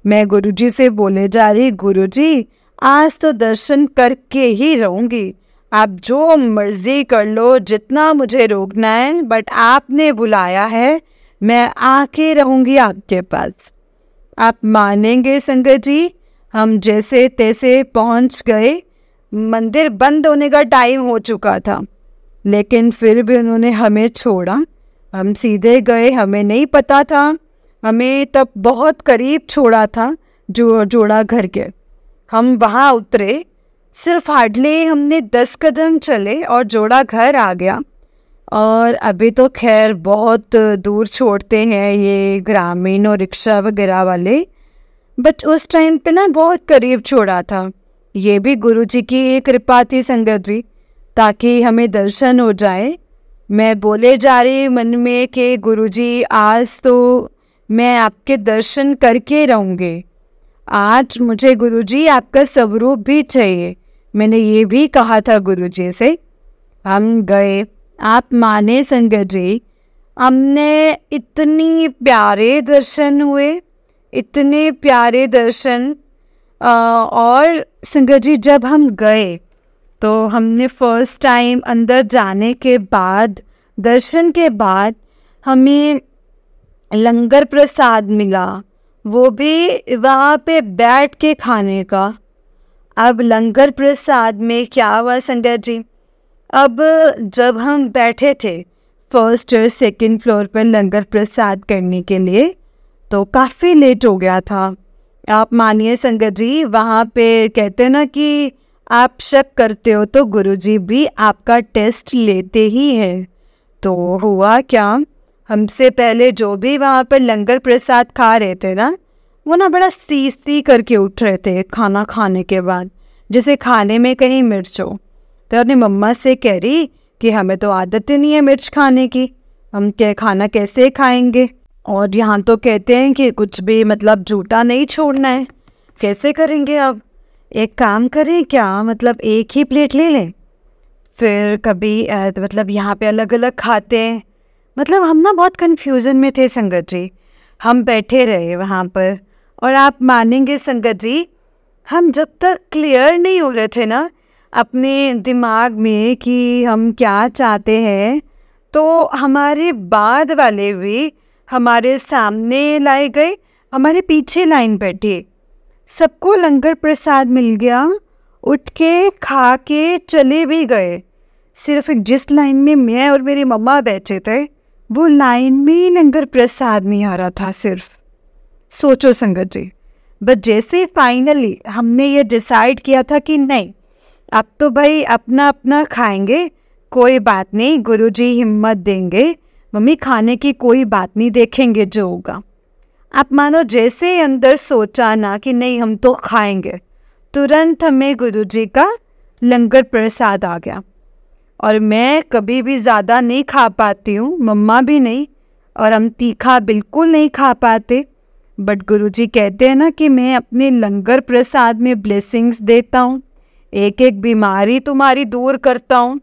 मैं गुरुजी से बोले जा रही, गुरुजी आज तो दर्शन करके ही रहूँगी, आप जो मर्जी कर लो, जितना मुझे रोकना है, बट आपने बुलाया है, मैं आके रहूँगी आपके पास। आप मानेंगे संगत जी हम जैसे तैसे पहुँच गए। मंदिर बंद होने का टाइम हो चुका था, लेकिन फिर भी उन्होंने हमें छोड़ा, हम सीधे गए। हमें नहीं पता था, हमें तब बहुत करीब छोड़ा था जो जोड़ा घर के। हम वहाँ उतरे, सिर्फ हार्डली हमने 10 कदम चले और जोड़ा घर आ गया। और अभी तो खैर बहुत दूर छोड़ते हैं ये ग्रामीण और रिक्शा वगैरह वाले, बट उस टाइम पे ना बहुत करीब छोड़ा था। ये भी गुरुजी की एक कृपा थी संगत जी, ताकि हमें दर्शन हो जाए। मैं बोले जा रही मन में कि गुरुजी आज तो मैं आपके दर्शन करके रहूँगी, आज मुझे गुरुजी आपका स्वरूप भी चाहिए। मैंने ये भी कहा था गुरुजी से। हम गए, आप माने संगत जी, हमने इतनी प्यारे दर्शन हुए, इतने प्यारे दर्शन। और संगत जी जब हम गए तो हमने फर्स्ट टाइम अंदर जाने के बाद, दर्शन के बाद, हमें लंगर प्रसाद मिला, वो भी वहाँ पे बैठ के खाने का। अब लंगर प्रसाद में क्या हुआ संगत जी, अब जब हम बैठे थे फर्स्ट और सेकंड फ्लोर पर लंगर प्रसाद करने के लिए, तो काफ़ी लेट हो गया था। आप मानिए संगत जी, वहाँ पे कहते हैं ना कि आप शक करते हो तो गुरुजी भी आपका टेस्ट लेते ही हैं। तो हुआ क्या, हमसे पहले जो भी वहाँ पर लंगर प्रसाद खा रहे थे ना, वो ना बड़ा सी करके उठ रहे थे खाना खाने के बाद, जैसे खाने में कहीं मिर्च हो। तो अपनी मम्मा से कह रही कि हमें तो आदत ही नहीं है मिर्च खाने की, हम क्या खाना कैसे खाएंगे, और यहाँ तो कहते हैं कि कुछ भी मतलब झूठा नहीं छोड़ना है, कैसे करेंगे। अब एक काम करें क्या, मतलब एक ही प्लेट ले लें, फिर कभी मतलब यहाँ पे अलग अलग खाते हैं। मतलब हम ना बहुत कन्फ्यूज़न में थे संगत जी। हम बैठे रहे वहाँ पर, और आप मानेंगे संगत जी, हम जब तक क्लियर नहीं हो रहे थे ना अपने दिमाग में कि हम क्या चाहते हैं, तो हमारे बाद वाले भी हमारे सामने लाए गए, हमारे पीछे लाइन बैठी, सबको लंगर प्रसाद मिल गया, उठ के खा के चले भी गए। सिर्फ जिस लाइन में मैं और मेरी मम्मा बैठे थे, वो लाइन में लंगर प्रसाद नहीं आ रहा था सिर्फ। सोचो संगत जी, बट जैसे फाइनली हमने ये डिसाइड किया था कि नहीं, अब तो भाई अपना अपना खाएंगे, कोई बात नहीं, गुरुजी हिम्मत देंगे, मम्मी खाने की कोई बात नहीं, देखेंगे जो होगा। आप मानो जैसे अंदर सोचा ना कि नहीं हम तो खाएंगे, तुरंत हमें गुरुजी का लंगर प्रसाद आ गया। और मैं कभी भी ज़्यादा नहीं खा पाती हूँ, मम्मा भी नहीं, और हम तीखा बिल्कुल नहीं खा पाते, बट गुरुजी कहते हैं ना कि मैं अपने लंगर प्रसाद में ब्लेसिंग्स देता हूँ, एक एक बीमारी तुम्हारी दूर करता हूँ।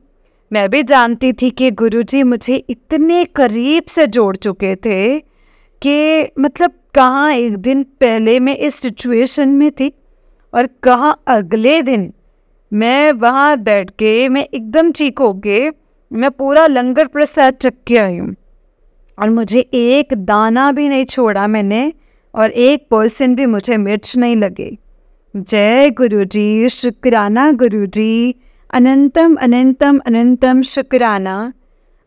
मैं भी जानती थी कि गुरुजी मुझे इतने करीब से जोड़ चुके थे कि मतलब कहाँ एक दिन पहले मैं इस सिचुएशन में थी और कहाँ अगले दिन मैं वहाँ बैठ के मैं एकदम ठीक हो के मैं पूरा लंगर प्रसाद चख के आई हूँ, और मुझे एक दाना भी नहीं छोड़ा मैंने, और 1% भी मुझे मिर्च नहीं लगे। जय गुरुजी, शुक्राना गुरुजी, अनंतम अनंतम अनंतम शुक्राना।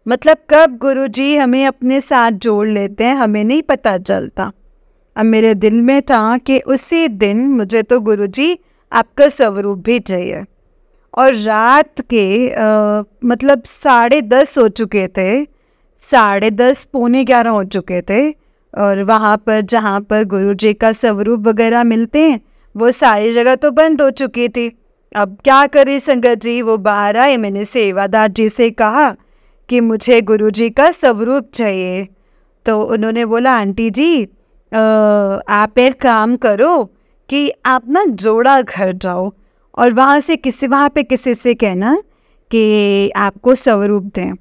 मतलब कब गुरुजी हमें अपने साथ जोड़ लेते हैं हमें नहीं पता चलता। अब मेरे दिल में था कि उसी दिन मुझे तो गुरुजी आपका स्वरूप भी चाहिए। और रात के मतलब 10:30 हो चुके थे, 10:30 पौने 11 हो चुके थे, और वहाँ पर जहाँ पर गुरुजी का स्वरूप वगैरह मिलते हैं वो सारी जगह तो बंद हो चुकी थी। अब क्या करें संगत जी, वो बाहर आए, मैंने सेवादार जी से कहा कि मुझे गुरुजी का स्वरूप चाहिए। तो उन्होंने बोला आंटी जी आप एक काम करो कि आप ना जोड़ा घर जाओ और वहाँ पे किसी से कहना कि आपको स्वरूप दें।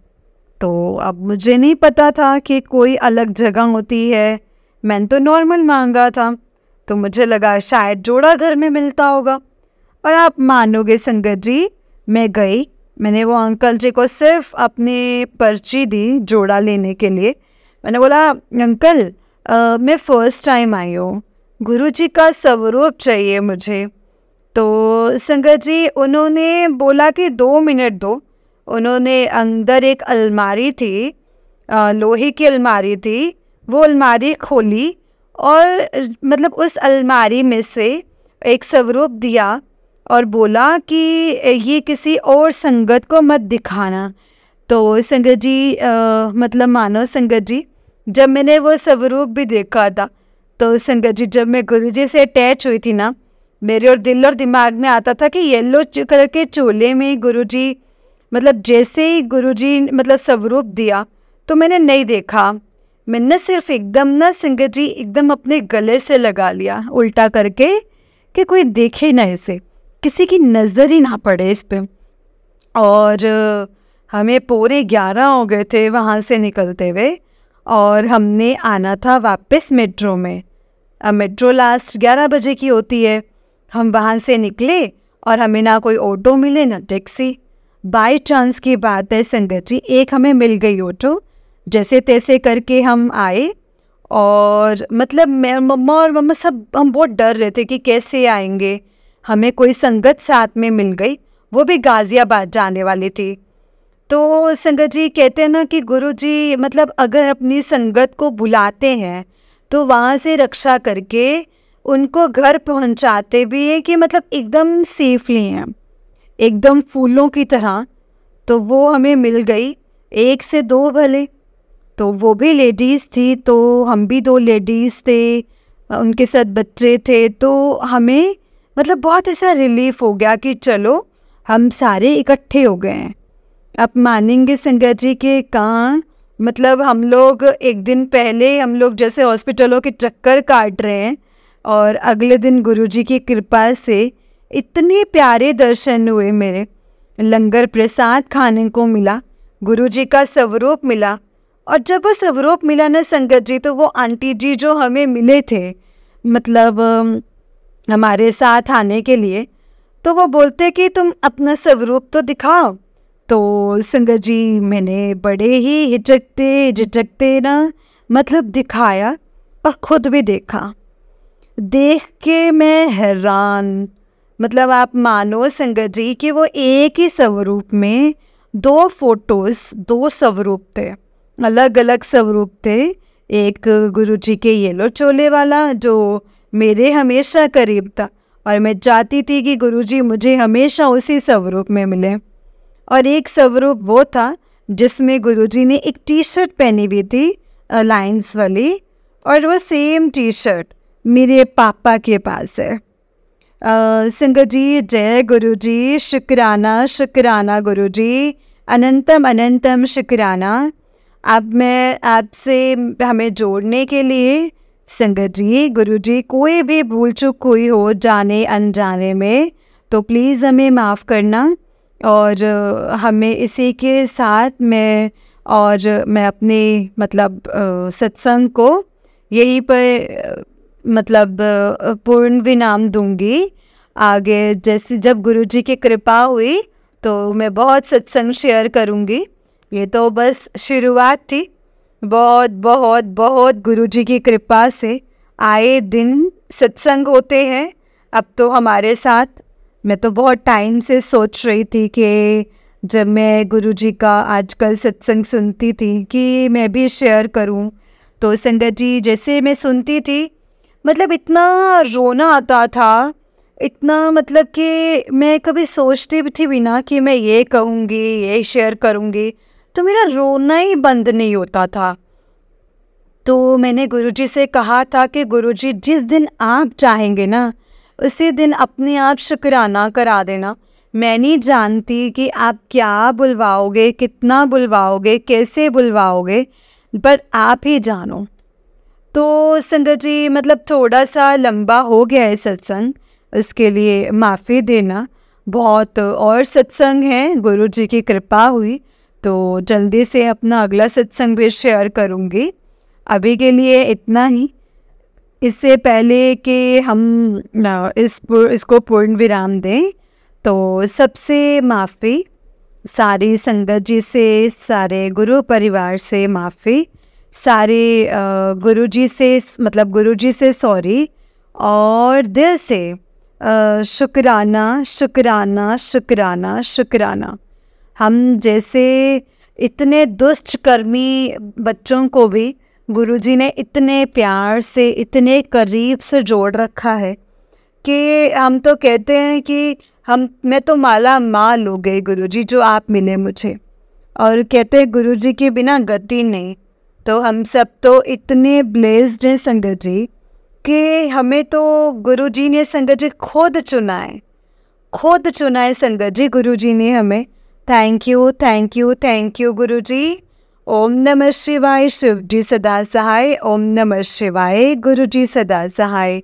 तो अब मुझे नहीं पता था कि कोई अलग जगह होती है, मैंने तो नॉर्मल मांगा था, तो मुझे लगा शायद जोड़ा घर में मिलता होगा। और आप मानोगे संगत जी, मैं गई, मैंने वो अंकल जी को सिर्फ अपनी पर्ची दी जोड़ा लेने के लिए। मैंने बोला अंकल मैं फ़र्स्ट टाइम आई हूँ, गुरुजी का स्वरूप चाहिए मुझे। तो संगत जी उन्होंने बोला कि 2 मिनट दो। उन्होंने अंदर एक अलमारी थी, लोहे की अलमारी थी, वो अलमारी खोली और मतलब उस अलमारी में से एक स्वरूप दिया और बोला कि ये किसी और संगत को मत दिखाना। तो संगत जी मतलब मानो संगत जी, जब मैंने वो स्वरूप भी देखा था, तो संगत जी जब मैं गुरुजी से अटैच हुई थी ना, मेरे और दिल और दिमाग में आता था कि येलो कलर के चोले में गुरुजी, मतलब जैसे ही गुरुजी मतलब स्वरूप दिया तो मैंने नहीं देखा, मैंने सिर्फ एकदम ना संगत जी एकदम अपने गले से लगा लिया उल्टा करके कि कोई देखे ना इसे, किसी की नज़र ही ना पड़े इस पे। और हमें पूरे 11 हो गए थे वहाँ से निकलते हुए, और हमने आना था वापस मेट्रो में। अब मेट्रो लास्ट 11 बजे की होती है। हम वहाँ से निकले और हमें ना कोई ऑटो मिले ना टैक्सी। बाय चांस की बात है संगत जी, एक हमें मिल गई ऑटो, जैसे तैसे करके हम आए। और मतलब मैं, मम्मा और मम्मा सब हम बहुत डर रहे थे कि कैसे आएंगे। हमें कोई संगत साथ में मिल गई, वो भी गाज़ियाबाद जाने वाली थी। तो संगत जी कहते हैं ना कि गुरुजी मतलब अगर अपनी संगत को बुलाते हैं तो वहाँ से रक्षा करके उनको घर पहुँचाते भी हैं कि मतलब एकदम सेफली हैं, एकदम फूलों की तरह। तो वो हमें मिल गई, एक से दो भले, तो वो भी लेडीज़ थी, तो हम भी दो लेडीज़ थे, उनके साथ बच्चे थे। तो हमें मतलब बहुत ऐसा रिलीफ हो गया कि चलो हम सारे इकट्ठे हो गए हैं। आप मानेंगे संगत जी के कहाँ, मतलब हम लोग एक दिन पहले हम लोग जैसे हॉस्पिटलों के चक्कर काट रहे हैं, और अगले दिन गुरुजी की कृपा से इतने प्यारे दर्शन हुए मेरे। लंगर प्रसाद खाने को मिला, गुरुजी का स्वरूप मिला। और जब वो स्वरूप मिला ना संगत जी, तो वो आंटी जी जो हमें मिले थे मतलब हमारे साथ आने के लिए, तो वो बोलते कि तुम अपना स्वरूप तो दिखाओ। तो संगत जी मैंने बड़े ही हिचकते झिझकते ना मतलब दिखाया, और ख़ुद भी देखा। देख के मैं हैरान, मतलब आप मानो संगत जी कि वो एक ही स्वरूप में दो फोटोज़, दो स्वरूप थे, अलग अलग स्वरूप थे। एक गुरुजी के येलो चोले वाला जो मेरे हमेशा करीब था, और मैं चाहती थी कि गुरुजी मुझे हमेशा उसी स्वरूप में मिले। और एक स्वरूप वो था जिसमें गुरुजी ने एक टी शर्ट पहनी हुई थी लाइंस वाली, और वो सेम टी शर्ट मेरे पापा के पास है। संगत जी जय गुरुजी, शुक्राना शुक्राना गुरुजी, अनंतम अनंतम शुक्राना। अब मैं आपसे हमें जोड़ने के लिए संगत जी, गुरुजी कोई भी भूल चूक हुई हो जाने अनजाने में तो प्लीज़ हमें माफ़ करना। और हमें इसी के साथ मैं अपने मतलब सत्संग को यहीं पर मतलब पूर्ण विराम दूंगी। आगे जैसे जब गुरुजी की कृपा हुई तो मैं बहुत सत्संग शेयर करूंगी। ये तो बस शुरुआत थी। बहुत बहुत बहुत गुरुजी की कृपा से आए दिन सत्संग होते हैं अब तो हमारे साथ। मैं तो बहुत टाइम से सोच रही थी कि जब मैं गुरुजी का आजकल सत्संग सुनती थी कि मैं भी शेयर करूं। तो संगत जी जैसे मैं सुनती थी मतलब इतना रोना आता था, इतना मतलब कि मैं कभी सोचती भी थी बिना कि मैं ये कहूँगी ये शेयर करूँगी, तो मेरा रोना ही बंद नहीं होता था। तो मैंने गुरुजी से कहा था कि गुरुजी जिस दिन आप चाहेंगे ना उसी दिन अपने आप शुक्राना करा देना। मैं नहीं जानती कि आप क्या बुलवाओगे, कितना बुलवाओगे, कैसे बुलवाओगे, पर आप ही जानो। तो संगत जी मतलब थोड़ा सा लंबा हो गया है सत्संग, उसके लिए माफ़ी देना। बहुत और सत्संग हैं, गुरुजी की कृपा हुई तो जल्दी से अपना अगला सत्संग भी शेयर करूँगी। अभी के लिए इतना ही। इससे पहले कि हम इसको पूर्ण विराम दें तो सबसे माफ़ी, सारी संगत जी से, सारे गुरु परिवार से माफ़ी, सारे गुरुजी से मतलब गुरुजी से सॉरी, और दिल से शुक्राना शुक्राना शुक्राना शुक्राना। हम जैसे इतने दुष्ट कर्मी बच्चों को भी गुरुजी ने इतने प्यार से, इतने करीब से जोड़ रखा है कि हम तो कहते हैं कि मैं तो माला माल हो गई गुरुजी जो आप मिले मुझे। और कहते हैं गुरु जी के बिना गति नहीं। तो हम सब तो इतने ब्लेस्ड हैं संगत जी कि हमें तो गुरु जी ने संगत जी खुद चुना है, खुद चुना है संगत जी गुरु जी ने हमें। Thank you, thank you, thank you गुरु जी। ओम नमः शिवाय, शिव जी सदा सहाय। ओम नमः शिवाय, गुरु जी सदा सहाय।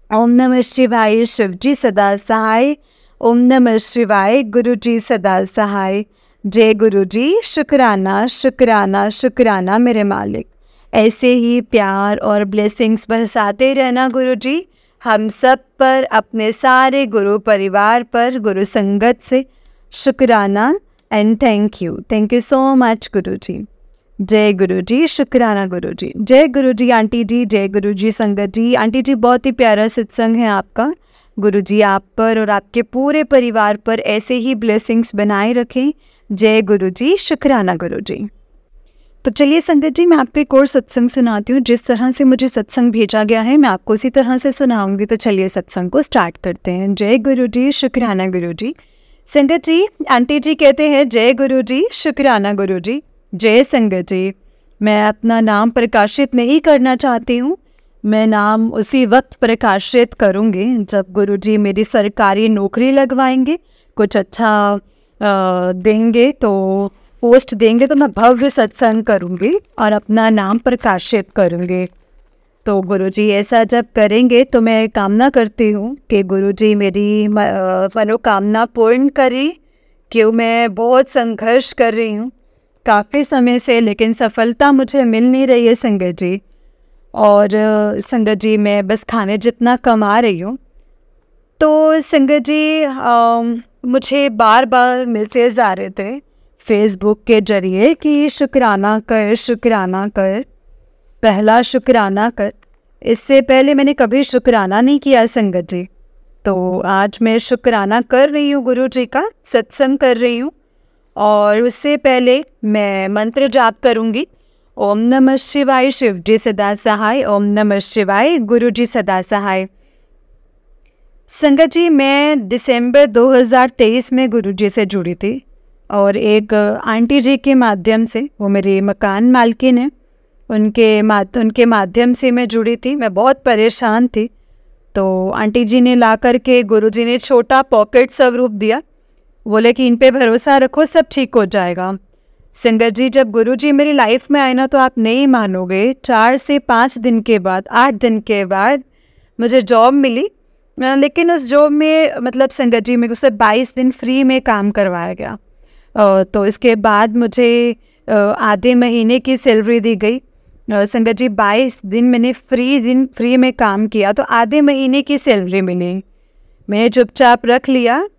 ओम नमः शिवाय, शिव जी सदा सहाय। ओम नमः शिवाय, गुरु जी सदा सहाय। जय गुरु जी। शुक्राना, शुक्राना, शुक्राना मेरे मालिक। ऐसे ही प्यार और ब्लेसिंग्स बरसाते रहना गुरु जी हम सब पर, अपने सारे गुरु परिवार पर, गुरु संगत से। शुक्राना and thank you so much गुरु जी। जय गुरु जी। शुक्राना गुरु जी। जय गुरु जी आंटी जी, जय गुरु जी संगत जी। आंटी जी बहुत ही प्यारा सत्संग है आपका। गुरु जी आप पर और आपके पूरे परिवार पर ऐसे ही ब्लेसिंग्स बनाए रखें। जय गुरु जी। शुक्राना गुरु जी। तो चलिए संगत जी, मैं आपको एक और सत्संग सुनाती हूँ। जिस तरह से मुझे सत्संग भेजा गया है मैं आपको उसी तरह से सुनाऊंगी। तो चलिए सत्संग को स्टार्ट करते हैं। जय गुरु जी। शुक्राना गुरु जी। संगत जी, आंटी जी कहते हैं जय गुरु जी। शुक्राना गुरु जी। जय संगत जी। मैं अपना नाम प्रकाशित नहीं करना चाहती हूँ। मैं नाम उसी वक्त प्रकाशित करूँगी जब गुरु जी मेरी सरकारी नौकरी लगवाएंगे, कुछ अच्छा देंगे, तो पोस्ट देंगे तो मैं भव्य सत्संग करूँगी और अपना नाम प्रकाशित करूँगी। तो गुरुजी ऐसा जब करेंगे तो मैं कामना करती हूँ कि गुरुजी मेरी मनोकामना पूर्ण करें। क्यों मैं बहुत संघर्ष कर रही हूँ काफ़ी समय से, लेकिन सफलता मुझे मिल नहीं रही है संगत जी। और संगत जी मैं बस खाने जितना कमा रही हूँ। तो संगत जी मुझे बार बार मैसेज जा रहे थे फेसबुक के जरिए कि शुक्राना कर, शुक्राना कर, पहला शुक्राना कर। इससे पहले मैंने कभी शुक्राना नहीं किया संगत जी। तो आज मैं शुक्राना कर रही हूँ गुरु जी का, सत्संग कर रही हूँ। और उससे पहले मैं मंत्र जाप करूँगी। ओम नमः शिवाय, शिव जी सदा सहाय। ओम नमः शिवाय, गुरु जी सदा सहाय। संगत जी मैं दिसंबर 2023 में गुरु जी से जुड़ी थी और एक आंटी जी के माध्यम से, वो मेरी मकान मालकिन है, उनके माध्यम से मैं जुड़ी थी। मैं बहुत परेशान थी। तो आंटी जी ने ला करके गुरु जी ने छोटा पॉकेट स्वरूप दिया, बोले कि इन पे भरोसा रखो सब ठीक हो जाएगा। संगत जी जब गुरु जी मेरी लाइफ में आए ना तो आप नहीं मानोगे, 4 से 5 दिन के बाद, 8 दिन के बाद मुझे जॉब मिली। लेकिन उस जॉब में मतलब संगत जी मेरे को 22 दिन फ्री में काम करवाया गया। तो इसके बाद मुझे आधे महीने की सैलरी दी गई। संगत जी 22 दिन मैंने फ्री में काम किया तो आधे महीने की सैलरी मिली। मैंने चुपचाप रख लिया।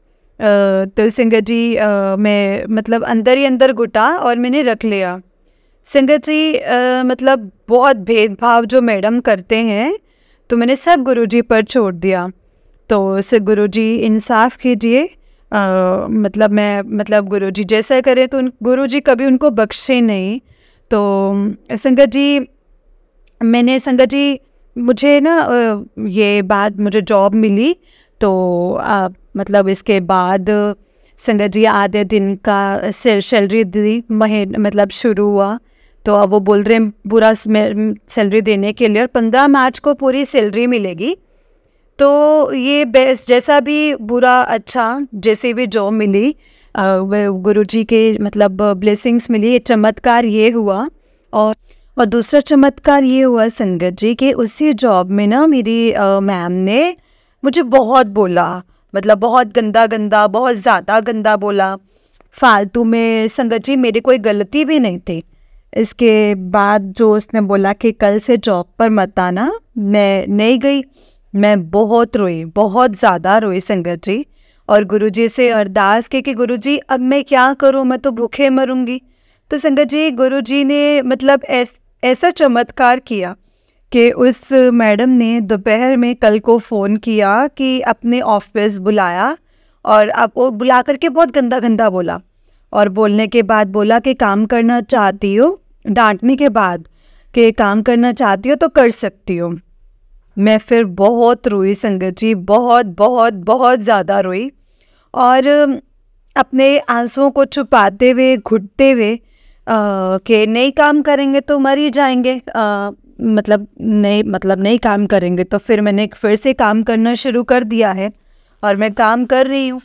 तो संगत जी मैं मतलब अंदर ही अंदर घुटा और मैंने रख लिया। संगत जी मतलब बहुत भेदभाव जो मैडम करते हैं तो मैंने सब गुरुजी पर छोड़ दिया। तो से गुरुजी इंसाफ कीजिए। मतलब गुरुजी जैसा करें तो गुरुजी कभी उनको बख्शे नहीं। तो संगत जी मुझे ना ये बात, मुझे जॉब मिली तो मतलब इसके बाद संगत जी आधे दिन का सैलरी दी, मतलब शुरू हुआ। तो अब वो बोल रहे हैं पूरा सैलरी देने के लिए और 15 मार्च को पूरी सैलरी मिलेगी। तो ये बेस्ट, जैसा भी बुरा अच्छा जैसे भी जॉब मिली, गुरुजी के मतलब ब्लेसिंग्स मिली। ये चमत्कार ये हुआ। और दूसरा चमत्कार ये हुआ संगत जी कि उसी जॉब में ना मेरी मैम ने मुझे बहुत बोला, मतलब बहुत गंदा बहुत ज़्यादा गंदा बोला फालतू में। संगत जी मेरी कोई गलती भी नहीं थी। इसके बाद जो उसने बोला कि कल से जॉब पर मत आना, मैं नहीं गई। मैं बहुत रोई, बहुत ज़्यादा रोई संगत जी। और गुरुजी से अरदास की कि गुरुजी अब मैं क्या करूं, मैं तो भूखे मरूंगी। तो संगत जी गुरुजी ने मतलब ऐसा चमत्कार किया कि उस मैडम ने दोपहर में कल को फ़ोन किया कि अपने ऑफिस बुलाया और अब वो बुला करके बहुत गंदा बोला। और बोलने के बाद बोला कि काम करना चाहती हो, डांटने के बाद कि काम करना चाहती हो तो कर सकती हो। मैं फिर बहुत रोई संगत जी, बहुत ज़्यादा रोई। और अपने आंसुओं को छुपाते हुए, घुटते हुए कि नहीं काम करेंगे तो मर ही जाएंगे, नहीं काम करेंगे तो फिर से काम करना शुरू कर दिया है और मैं काम कर रही हूँ।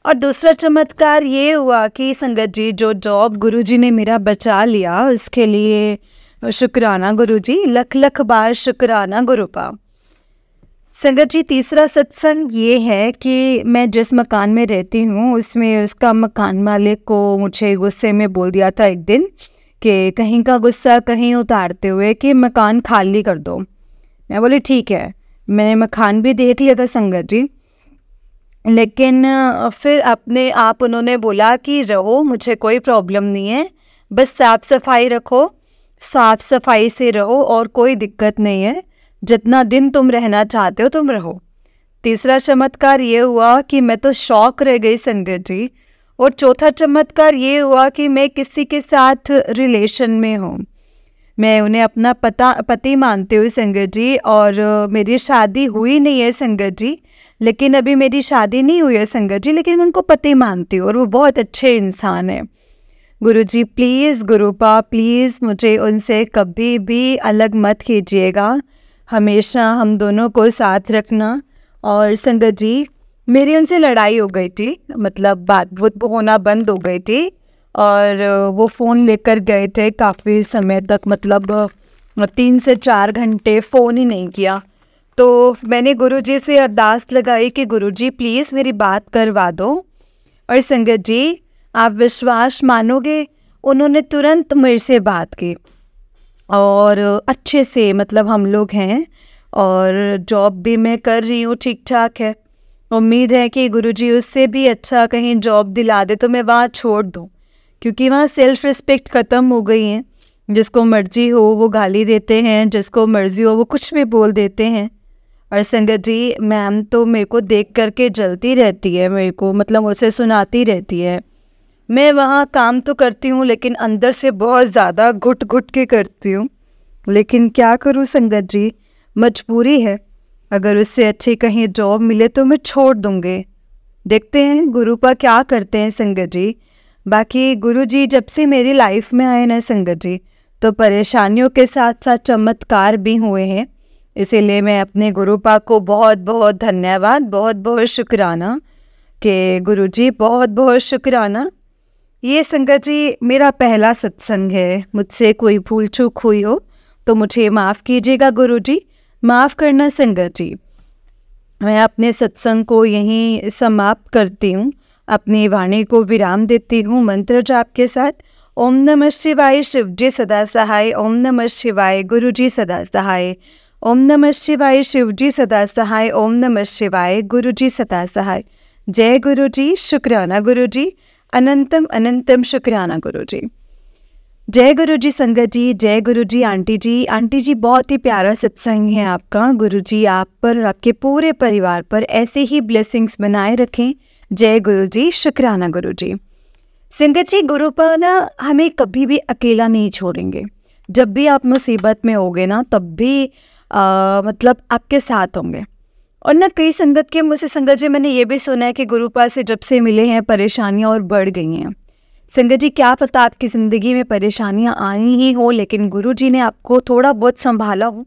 और दूसरा चमत्कार ये हुआ कि संगत जी, जो जॉब गुरुजी ने मेरा बचा लिया उसके लिए शुक्राना गुरुजी, लख लख बार शुक्राना गुरुपा। संगत जी, तीसरा सत्संग ये है कि मैं जिस मकान में रहती हूँ उसमें उसका मकान मालिक को मुझे गुस्से में बोल दिया था एक दिन कि कहीं का गुस्सा कहीं उतारते हुए कि मकान खाली कर दो। मैं बोली ठीक है। मैंने मकान भी देख लिया था संगत जी, लेकिन फिर अपने आप उन्होंने बोला कि रहो, मुझे कोई प्रॉब्लम नहीं है, बस साफ़ सफाई रखो, साफ़ सफाई से रहो और कोई दिक्कत नहीं है, जितना दिन तुम रहना चाहते हो तुम रहो। तीसरा चमत्कार ये हुआ कि मैं तो शॉक रह गई संगत जी। और चौथा चमत्कार ये हुआ कि मैं किसी के साथ रिलेशन में हूँ। मैं उन्हें अपना पति मानती हूँ संगत जी, और मेरी शादी हुई नहीं है संगत जी, लेकिन अभी मेरी शादी नहीं हुई है संगत जी, लेकिन उनको पति मानती हूँ और वो बहुत अच्छे इंसान है। गुरुजी प्लीज़, गुरुपा प्लीज़ मुझे उनसे कभी भी अलग मत कीजिएगा, हमेशा हम दोनों को साथ रखना। और संगत जी, मेरी उनसे लड़ाई हो गई थी, मतलब बात होना बंद हो गई थी और वो फ़ोन लेकर गए थे काफ़ी समय तक, मतलब 3 से 4 घंटे फ़ोन ही नहीं किया। तो मैंने गुरुजी से अरदास लगाई कि गुरुजी प्लीज़ मेरी बात करवा दो। और संगत जी, आप विश्वास मानोगे, उन्होंने तुरंत मेरे से बात की और अच्छे से, मतलब हम लोग हैं और जॉब भी मैं कर रही हूँ, ठीक ठाक है। उम्मीद है कि गुरुजी उससे भी अच्छा कहीं जॉब दिला दे तो मैं वहाँ छोड़ दूँ, क्योंकि वहाँ सेल्फ़ रिस्पेक्ट ख़त्म हो गई है। जिसको मर्जी हो वो गाली देते हैं, जिसको मर्जी हो वो कुछ भी बोल देते हैं। और संगत जी, मैम तो मेरे को देख करके जलती रहती है, मेरे को मतलब उसे सुनाती रहती है। मैं वहाँ काम तो करती हूँ लेकिन अंदर से बहुत ज़्यादा घुट घुट के करती हूँ, लेकिन क्या करूँ संगत जी, मजबूरी है। अगर उससे अच्छी कहीं जॉब मिले तो मैं छोड़ दूँगी। देखते हैं गुरुपा क्या करते हैं संगत जी। बाकी गुरुजी जब से मेरी लाइफ में आए ना संगत जी, तो परेशानियों के साथ साथ चमत्कार भी हुए हैं। इसीलिए मैं अपने गुरुपा को बहुत बहुत धन्यवाद, बहुत बहुत शुक्राना कि गुरुजी बहुत बहुत शुक्राना। ये संगत जी मेरा पहला सत्संग है, मुझसे कोई भूल चूक हुई हो तो मुझे माफ़ कीजिएगा गुरुजी, माफ़ करना संगत जी। मैं अपने सत्संग को यहीं समाप्त करती हूँ, अपनी वाणी को विराम देती हूँ मंत्र जाप के साथ। ओम नमः शिवाय, शिव जी सदा सहाय। ओम नमः शिवाय, गुरु जी सदा सहाय। ओम नमः शिवाय, शिव जी सदा सहाय। ओम नमः शिवाय, गुरु जी सदा सहाय। जय गुरु जी, शुक्राना गुरु जी, अनंतम अनंतम शुक्राना गुरु जी। जय गुरु जी संगत जी, जय गुरु जी आंटी जी। आंटी जी बहुत ही प्यारा सत्संग है आपका। गुरु जी आप पर और आपके पूरे परिवार पर ऐसे ही ब्लेसिंग्स बनाए रखें। जय गुरु जी, शुक्राना गुरु जी। संगत जी, गुरुपा ना हमें कभी भी अकेला नहीं छोड़ेंगे। जब भी आप मुसीबत में होगे ना, तब भी मतलब आपके साथ होंगे। और ना कई संगत के मुझसे संगत जी मैंने ये भी सुना है कि गुरुपा से जब से मिले हैं परेशानियाँ और बढ़ गई हैं। संगत जी क्या पता आपकी ज़िंदगी में परेशानियाँ आई ही हो, लेकिन गुरुजी ने आपको थोड़ा बहुत संभाला हो।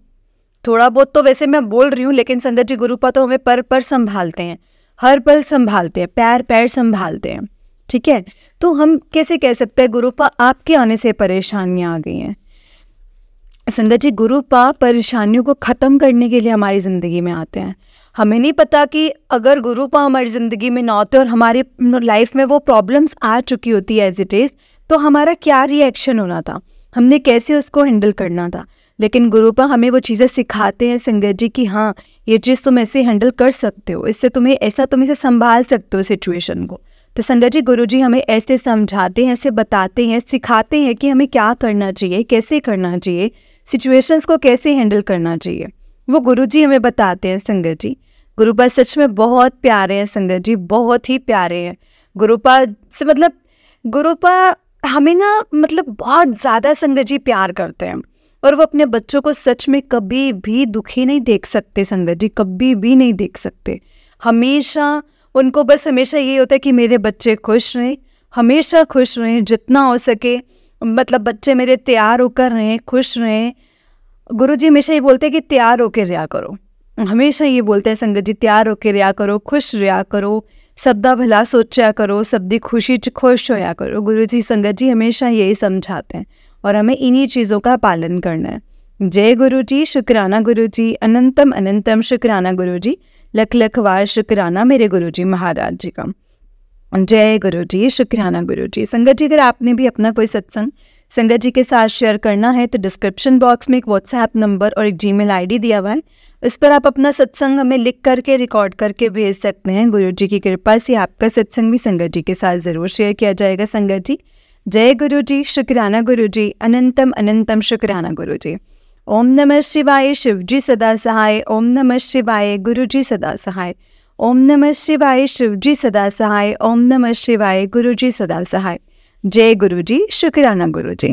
थोड़ा बहुत तो वैसे मैं बोल रही हूँ, लेकिन संगत जी गुरुपा तो हमें पर संभालते हैं, हर पल संभालते हैं, पैर पैर संभालते हैं। ठीक है, तो हम कैसे कह सकते हैं गुरुपा आपके आने से परेशानियाँ आ गई हैं। संगत जी गुरुपा परेशानियों को ख़त्म करने के लिए हमारी ज़िंदगी में आते हैं। हमें नहीं पता कि अगर गुरुपा हमारी ज़िंदगी में ना होते और हमारी लाइफ में वो प्रॉब्लम्स आ चुकी होती है एज इट इज़, तो हमारा क्या रिएक्शन होना था, हमने कैसे उसको हैंडल करना था। लेकिन गुरुपा हमें वो चीज़ें सिखाते हैं संगत जी कि हाँ ये चीज़ तुम ऐसे हैंडल कर सकते हो, इससे तुम्हें ऐसा, तुम इसे संभाल सकते हो सिचुएशन को। तो संगत जी गुरुजी हमें ऐसे समझाते हैं, ऐसे बताते हैं, सिखाते हैं कि हमें क्या करना चाहिए, कैसे करना चाहिए, सिचुएशंस को कैसे हैंडल करना चाहिए, वो गुरुजी हमें बताते हैं संगत जी। गुरुपा सच में बहुत प्यारे हैं संगत जी, बहुत ही प्यारे हैं। गुरुपा से मतलब गुरुपा हमें ना मतलब बहुत ज़्यादा संगत जी प्यार करते हैं, और वो अपने बच्चों को सच में कभी भी दुखी नहीं देख सकते संगत जी, कभी भी नहीं देख सकते। हमेशा उनको बस हमेशा ये होता है कि मेरे बच्चे खुश रहें, हमेशा खुश रहें, जितना हो सके, मतलब बच्चे मेरे तैयार होकर रहें, खुश रहें। गुरुजी हमेशा ये बोलते हैं कि तैयार होकर रिया करो, हमेशा ये बोलते हैं संगत जी, तैयार होकर रिया करो, खुश रिया करो, सबदा भला सोचा करो, सबदी खुशी च खुश होया करो। गुरुजी संगत जी हमेशा यही समझाते हैं और हमें इन्हीं चीज़ों का पालन करना है। जय गुरु जी, शुक्राना गुरु जी, अनंतम अनंतम शुक्राना गुरु जी, लख लख वार शुक्राना मेरे गुरु जी महाराज जी का। जय गुरु जी, शुक्राना गुरु जी। संगत जी, अगर आपने भी अपना कोई सत्संग संगत जी के साथ शेयर करना है तो डिस्क्रिप्शन बॉक्स में एक व्हाट्सएप नंबर और एक जीमेल आईडी दिया हुआ है, इस पर आप अपना सत्संग हमें लिख करके रिकॉर्ड करके भेज सकते हैं। गुरु जी की कृपा से आपका सत्संग भी संगत जी के साथ ज़रूर शेयर किया जाएगा। संगत जी, जय गुरु जी, शुक्राना गुरु जी, अनंतम अनंतम शुक्राना गुरु जी। ओम नमः शिवाय, शिव जी सदा सहाय। ओम नमः शिवाय, गुरु जी सदा सहाय। ओम नमः शिवाय, शिव जी सदा सहाय। ओम नमः शिवाय, गुरु जी सदा सहाय। जय गुरु जी, शुक्राना गुरु जी।